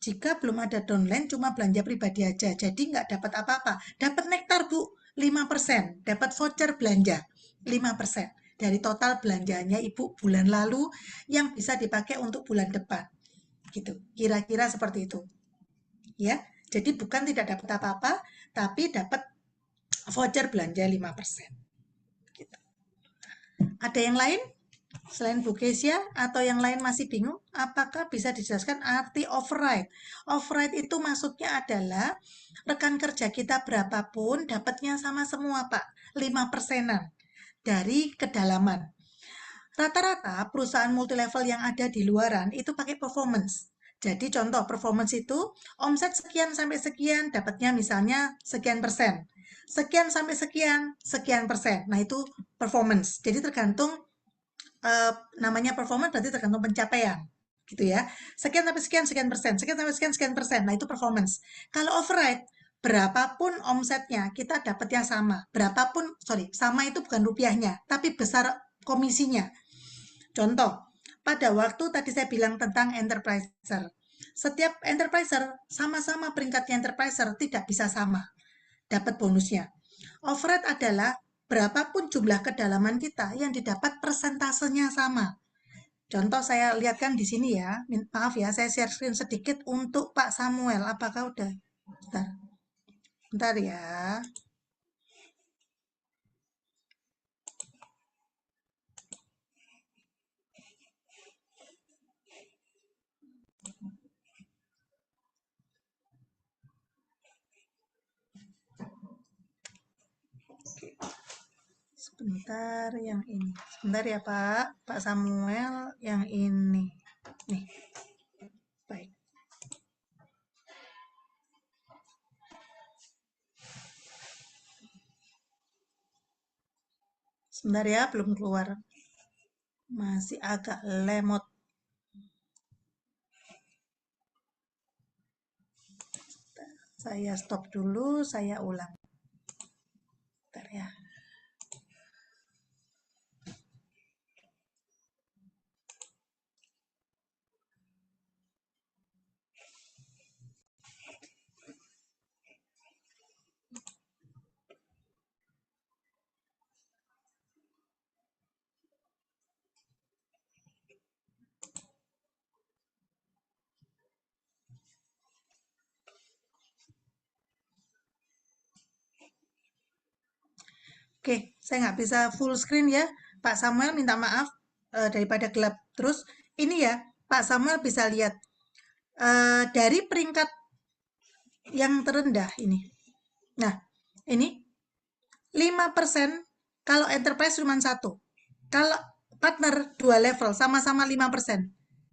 Jika belum ada downline, cuma belanja pribadi aja, jadi nggak dapat apa-apa. Dapat nektar, Bu, 5%. Dapat voucher belanja, 5%. Dari total belanjanya Ibu bulan lalu yang bisa dipakai untuk bulan depan. Gitu. Kira-kira seperti itu. Ya, jadi bukan tidak dapat apa-apa, tapi dapat voucher belanja 5%. Gitu. Ada yang lain? Selain Bu Kesia atau yang lain masih bingung, apakah bisa dijelaskan arti override? Override itu maksudnya adalah rekan kerja kita berapapun dapatnya sama semua, Pak. 5%-an dari kedalaman. Rata-rata perusahaan multilevel yang ada di luaran itu pakai performance. Jadi contoh performance itu omset sekian sampai sekian dapatnya misalnya sekian persen. Sekian sampai sekian, sekian persen. Nah itu performance. Jadi tergantung namanya performance berarti tergantung pencapaian gitu ya. Sekian sampai sekian sekian persen, sekian sampai sekian sekian persen. Nah, itu performance. Kalau override, berapapun omsetnya kita dapat yang sama. Sama itu bukan rupiahnya, tapi besar komisinya. Contoh, pada waktu tadi saya bilang tentang enterpriser. Setiap enterpriser sama-sama peringkatnya enterpriser tidak bisa sama dapat bonusnya. Override adalah berapapun jumlah kedalaman kita yang didapat persentasenya sama. Contoh saya lihatkan di sini ya. Maaf ya, saya share screen sedikit untuk Pak Samuel. Apakah udah? Bentar ya. Sebentar yang ini. Sebentar ya Pak Samuel yang ini. Nih. Baik. Sebentar ya, belum keluar. Masih agak lemot. Saya stop dulu, saya ulang. Bentar ya. Oke, saya nggak bisa full screen ya. Pak Samuel minta maaf daripada gelap. Terus ini ya, Pak Samuel bisa lihat dari peringkat yang terendah ini. Nah, ini 5% kalau enterprise cuma 1. Kalau partner 2 level, sama-sama 5%.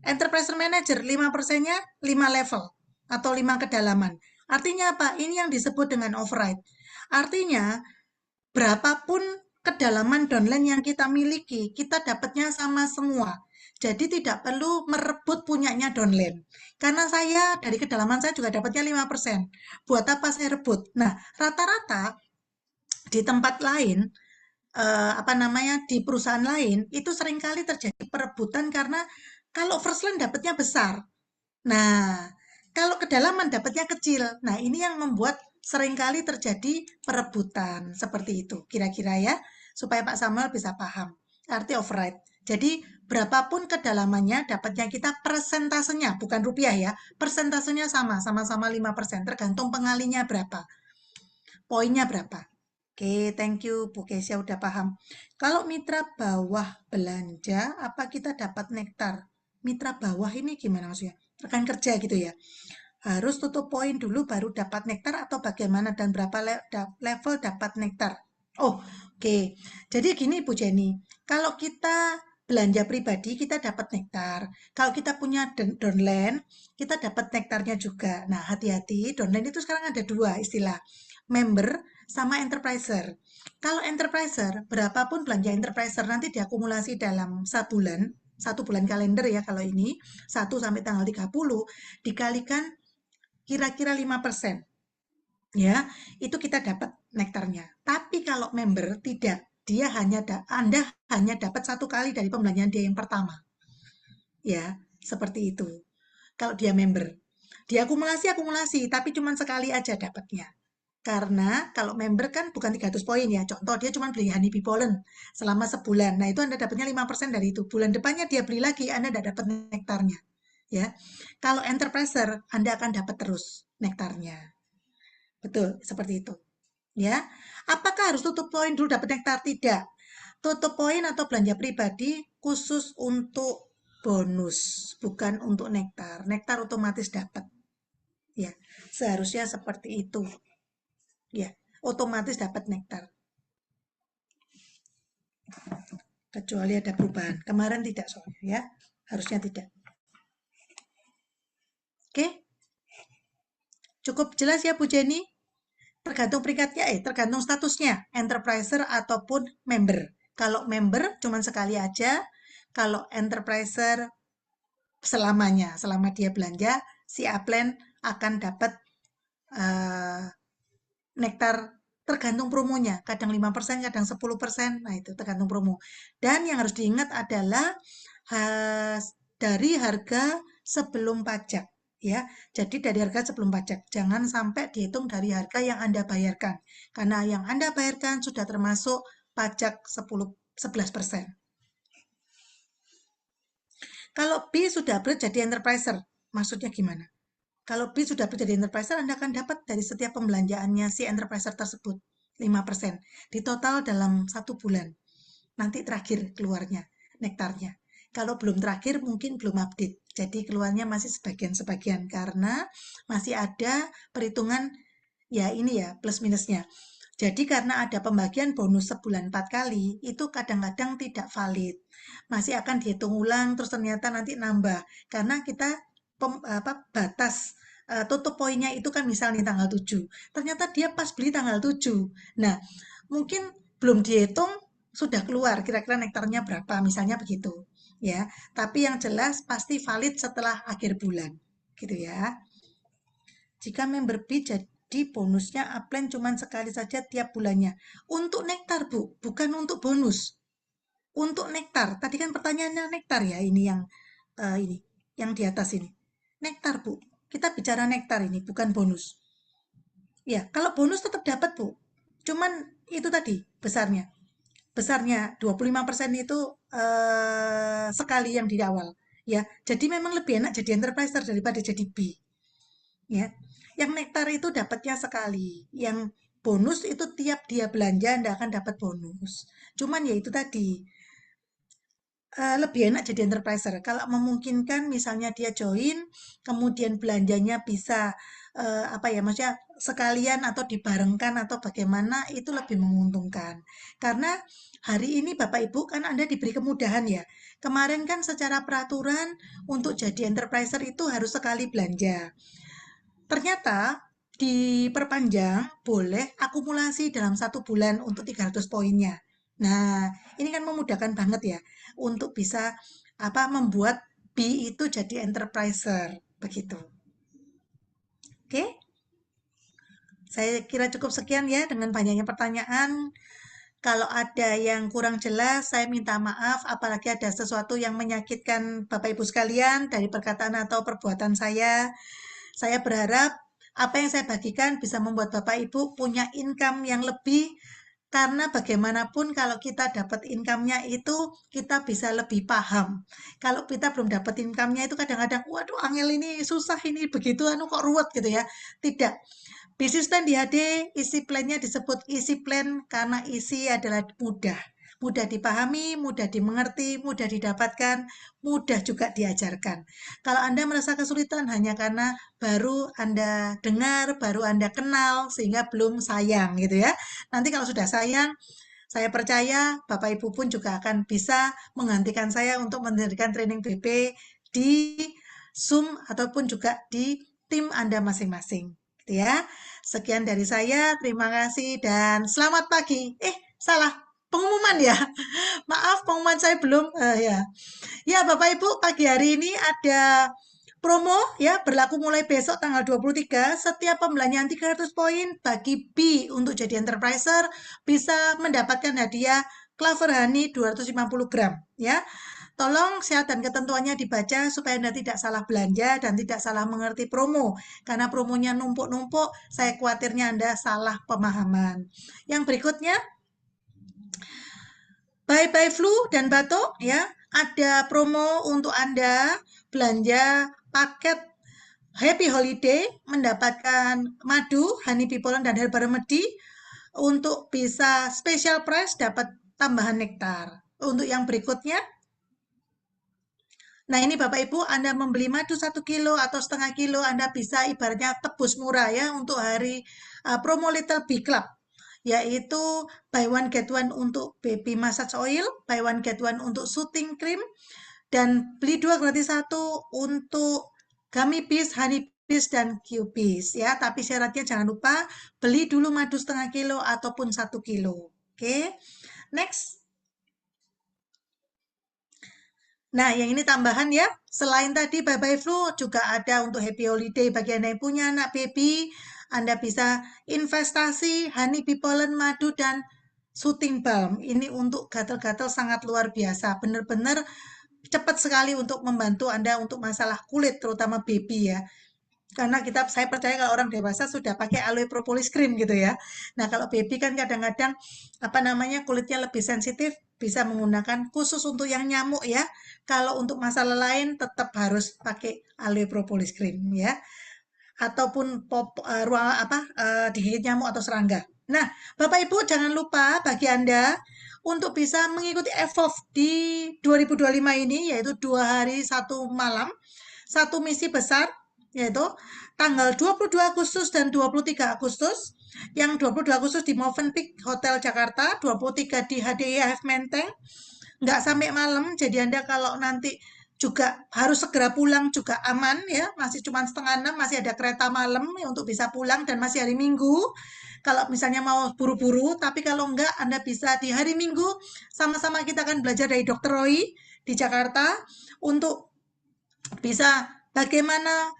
Enterprise manager 5%-nya 5 level atau 5 kedalaman. Artinya apa? Ini yang disebut dengan override. Artinya, berapapun kedalaman downline yang kita miliki, kita dapatnya sama semua. Jadi tidak perlu merebut punyanya downline. Karena saya dari kedalaman saya juga dapatnya 5%. Buat apa saya rebut? Nah, rata-rata di tempat lain di perusahaan lain itu seringkali terjadi perebutan karena kalau first line dapatnya besar. Nah, kalau kedalaman dapatnya kecil. Nah, ini yang membuat seringkali terjadi perebutan seperti itu. Kira-kira ya, supaya Pak Samuel bisa paham. Arti override. Jadi, berapapun kedalamannya dapatnya kita persentasenya, bukan rupiah ya. Persentasenya sama-sama 5%, tergantung pengalinya berapa. Poinnya berapa. Oke, thank you Bu Kesia udah paham. Kalau mitra bawah belanja, apa kita dapat nektar? Mitra bawah ini gimana maksudnya? Rekan kerja gitu ya. Harus tutup poin dulu baru dapat nektar atau bagaimana dan berapa level dapat nektar? Oh, oke. Jadi gini Bu Jenny, kalau kita belanja pribadi kita dapat nektar. Kalau kita punya downline, kita dapat nektarnya juga. Nah, hati-hati, downline itu sekarang ada 2 istilah. Member sama enterpriser. Kalau enterpriser, berapapun belanja enterpriser nanti diakumulasi dalam sebulan, 1 bulan kalender ya kalau ini, 1 sampai tanggal 30, dikalikan kira-kira 5%. Ya, itu kita dapat nektarnya. Tapi kalau member tidak, Anda hanya dapat 1 kali dari pembelanjaan dia yang pertama. Ya, seperti itu. Kalau dia member. Diakumulasi, tapi cuma sekali aja dapatnya. Karena kalau member kan bukan 300 poin ya. Contoh dia cuma beli honeybee pollen selama sebulan. Nah, itu Anda dapatnya 5% dari itu. Bulan depannya dia beli lagi, Anda tidak dapat nektarnya. Ya. Kalau enterpriser, Anda akan dapat terus nektarnya. Betul, seperti itu. Ya. Apakah harus tutup poin dulu dapat nektar? Tidak. Tutup poin atau belanja pribadi khusus untuk bonus, bukan untuk nektar. Nektar otomatis dapat. Ya, seharusnya seperti itu. Ya, otomatis dapat nektar. Kecuali ada perubahan. Kemarin tidak soalnya ya. Harusnya tidak. Oke? Cukup jelas ya Bu Jenny? Tergantung peringkatnya, tergantung statusnya. Enterpriser ataupun member. Kalau member cuma sekali aja. Kalau enterpriser selamanya. Selama dia belanja, si upline akan dapat nektar tergantung promonya, kadang 5%, kadang 10%, nah itu tergantung promo. Dan yang harus diingat adalah dari harga sebelum pajak, ya. Jadi dari harga sebelum pajak, jangan sampai dihitung dari harga yang Anda bayarkan, karena yang Anda bayarkan sudah termasuk pajak 11%. Kalau B sudah jadi enterpriser, maksudnya gimana? Kalau B sudah menjadi enterpriser, Anda akan dapat dari setiap pembelanjaannya si enterpriser tersebut 5%. Di total dalam 1 bulan. Nanti terakhir keluarnya, nektarnya. Kalau belum terakhir, mungkin belum update. Jadi keluarnya masih sebagian-sebagian. Karena masih ada perhitungan, ya ini ya, plus minusnya. Jadi karena ada pembagian bonus sebulan 4 kali, itu kadang-kadang tidak valid. Masih akan dihitung ulang, terus ternyata nanti nambah. Karena kita batas tutup poinnya itu kan misalnya tanggal 7. Ternyata dia pas beli tanggal 7. Nah, mungkin belum dihitung sudah keluar kira-kira nektarnya berapa, misalnya begitu. Ya, tapi yang jelas pasti valid setelah akhir bulan. Gitu ya. Jika member B jadi bonusnya upline cuma sekali saja tiap bulannya. Untuk nektar, Bu, bukan untuk bonus. Untuk nektar. Tadi kan pertanyaannya nektar ya, ini yang di atas ini. Nektar, Bu. Kita bicara nektar ini, bukan bonus. Ya, kalau bonus tetap dapat, Bu. Cuman itu tadi, besarnya. Besarnya 25% itu sekali yang di awal. Ya, jadi memang lebih enak jadi enterpriser daripada jadi B. Ya. Yang nektar itu dapatnya sekali. Yang bonus itu tiap dia belanja Anda akan dapat bonus. Cuman ya itu tadi, lebih enak jadi enterpriser. Kalau memungkinkan misalnya dia join, kemudian belanjanya bisa apa ya, maksudnya sekalian atau dibarengkan atau bagaimana itu lebih menguntungkan. Karena hari ini Bapak Ibu kan Anda diberi kemudahan ya. Kemarin kan secara peraturan untuk jadi enterpriser itu harus sekali belanja. Ternyata diperpanjang boleh akumulasi dalam 1 bulan untuk 300 poinnya. Nah, ini kan memudahkan banget ya untuk bisa membuat B itu jadi enterpriser begitu. Oke? Saya kira cukup sekian ya dengan banyaknya pertanyaan. Kalau ada yang kurang jelas, saya minta maaf. Apalagi ada sesuatu yang menyakitkan Bapak Ibu sekalian dari perkataan atau perbuatan saya. Saya berharap apa yang saya bagikan bisa membuat Bapak Ibu punya income yang lebih. Karena bagaimanapun kalau kita dapat income-nya itu, kita bisa lebih paham. Kalau kita belum dapat income-nya itu kadang-kadang, waduh Angel ini susah ini, begitu kok ruwet gitu ya. Tidak. Business plan di HD, isi plan-nya disebut isi plan karena isi adalah mudah. Mudah dipahami, mudah dimengerti, mudah didapatkan, mudah juga diajarkan. Kalau Anda merasa kesulitan hanya karena baru Anda dengar, baru Anda kenal, sehingga belum sayang gitu ya. Nanti kalau sudah sayang, saya percaya Bapak Ibu pun juga akan bisa menggantikan saya untuk mendirikan training BP di Zoom ataupun juga di tim Anda masing-masing. Gitu ya. Sekian dari saya, terima kasih dan selamat pagi. Salah, pengumuman ya. Maaf, pengumuman saya belum. Ya, Bapak Ibu, pagi hari ini ada promo ya, berlaku mulai besok tanggal 23. Setiap pembelanjaan 300 poin bagi B untuk jadi enterpriser bisa mendapatkan hadiah Clover Honey 250 gram ya. Tolong syarat dan ketentuannya dibaca supaya Anda tidak salah belanja dan tidak salah mengerti promo. Karena promonya numpuk-numpuk, saya khawatirnya Anda salah pemahaman. Yang berikutnya, bye-bye flu dan batuk ya. Ada promo untuk Anda belanja paket Happy Holiday mendapatkan madu, honey bee pollen dan herbal remedy untuk bisa special price dapat tambahan nektar. Untuk yang berikutnya, nah ini Bapak Ibu, Anda membeli madu 1 kilo atau setengah kilo, Anda bisa ibaratnya tebus murah ya untuk hari promo Little Bee Club, yaitu buy one get one untuk baby massage oil, buy one get one untuk soothing cream, dan beli 2 gratis 1 untuk gummy bees, honey bees, dan Q-bees ya. Tapi syaratnya jangan lupa beli dulu madu setengah kilo ataupun 1 kilo. Oke, next. Nah, yang ini tambahan ya. Selain tadi bye-bye flu, juga ada untuk happy holiday bagi Anda yang punya anak baby. Anda bisa investasi honey bee pollen, madu, dan soothing balm. Ini untuk gatal-gatal sangat luar biasa. Benar-benar cepat sekali untuk membantu Anda untuk masalah kulit, terutama baby ya. Karena saya percaya kalau orang dewasa sudah pakai aloe propolis cream gitu ya. Nah, kalau baby kan kadang-kadang kulitnya lebih sensitif, bisa menggunakan khusus untuk yang nyamuk ya. Kalau untuk masalah lain tetap harus pakai aloe propolis cream ya. Ataupun digigit nyamuk atau serangga. Nah, Bapak Ibu jangan lupa bagi Anda untuk bisa mengikuti Evolve di 2025 ini, yaitu 2 hari 1 malam, 1 misi besar, yaitu tanggal 22 Agustus dan 23 Agustus. Yang 22 Agustus di Movenpick Hotel Jakarta, 23 di HDI AF Menteng. Nggak sampai malam, jadi Anda kalau nanti juga harus segera pulang juga aman ya, masih cuma 5:30, masih ada kereta malam ya, untuk bisa pulang dan masih hari Minggu. Kalau misalnya mau buru-buru, tapi kalau enggak Anda bisa di hari Minggu sama-sama kita akan belajar dari Dr. Roy di Jakarta untuk bisa bagaimana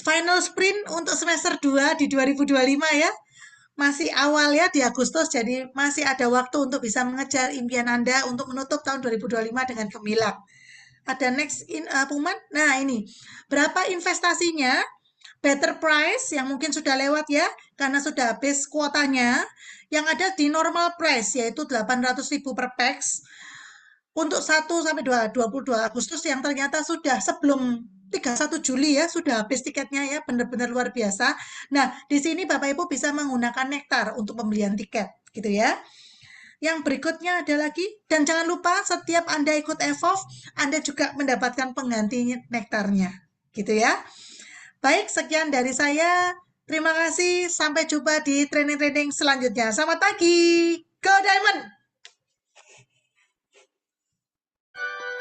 final sprint untuk semester 2 di 2025 ya. Masih awal ya di Agustus, jadi masih ada waktu untuk bisa mengejar impian Anda untuk menutup tahun 2025 dengan gemilang. Ada next pengumuman. Nah, ini berapa investasinya? Better price yang mungkin sudah lewat ya, karena sudah habis kuotanya. Yang ada di normal price yaitu 800.000 per pax. Untuk 1 sampai 22 Agustus yang ternyata sudah sebelum 31 Juli ya, sudah habis tiketnya ya, benar-benar luar biasa. Nah, di sini Bapak Ibu bisa menggunakan Nektar untuk pembelian tiket, gitu ya. Yang berikutnya ada lagi, dan jangan lupa setiap Anda ikut Evolve, Anda juga mendapatkan pengganti Nektarnya, gitu ya. Baik, sekian dari saya. Terima kasih, sampai jumpa di training-training selanjutnya. Selamat pagi, Go Diamond!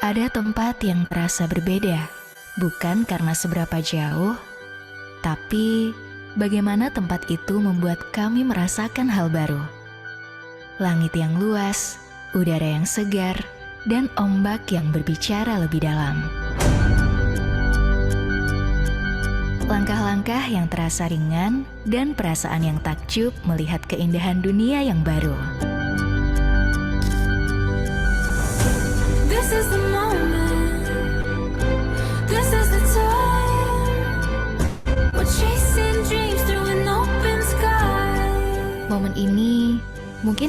Ada tempat yang terasa berbeda, bukan karena seberapa jauh, tapi bagaimana tempat itu membuat kami merasakan hal baru. Langit yang luas, udara yang segar, dan ombak yang berbicara lebih dalam. Langkah-langkah yang terasa ringan dan perasaan yang takjub melihat keindahan dunia yang baru. This is the moment. This is the time. We're chasing dreams through an open sky. Momen ini mungkin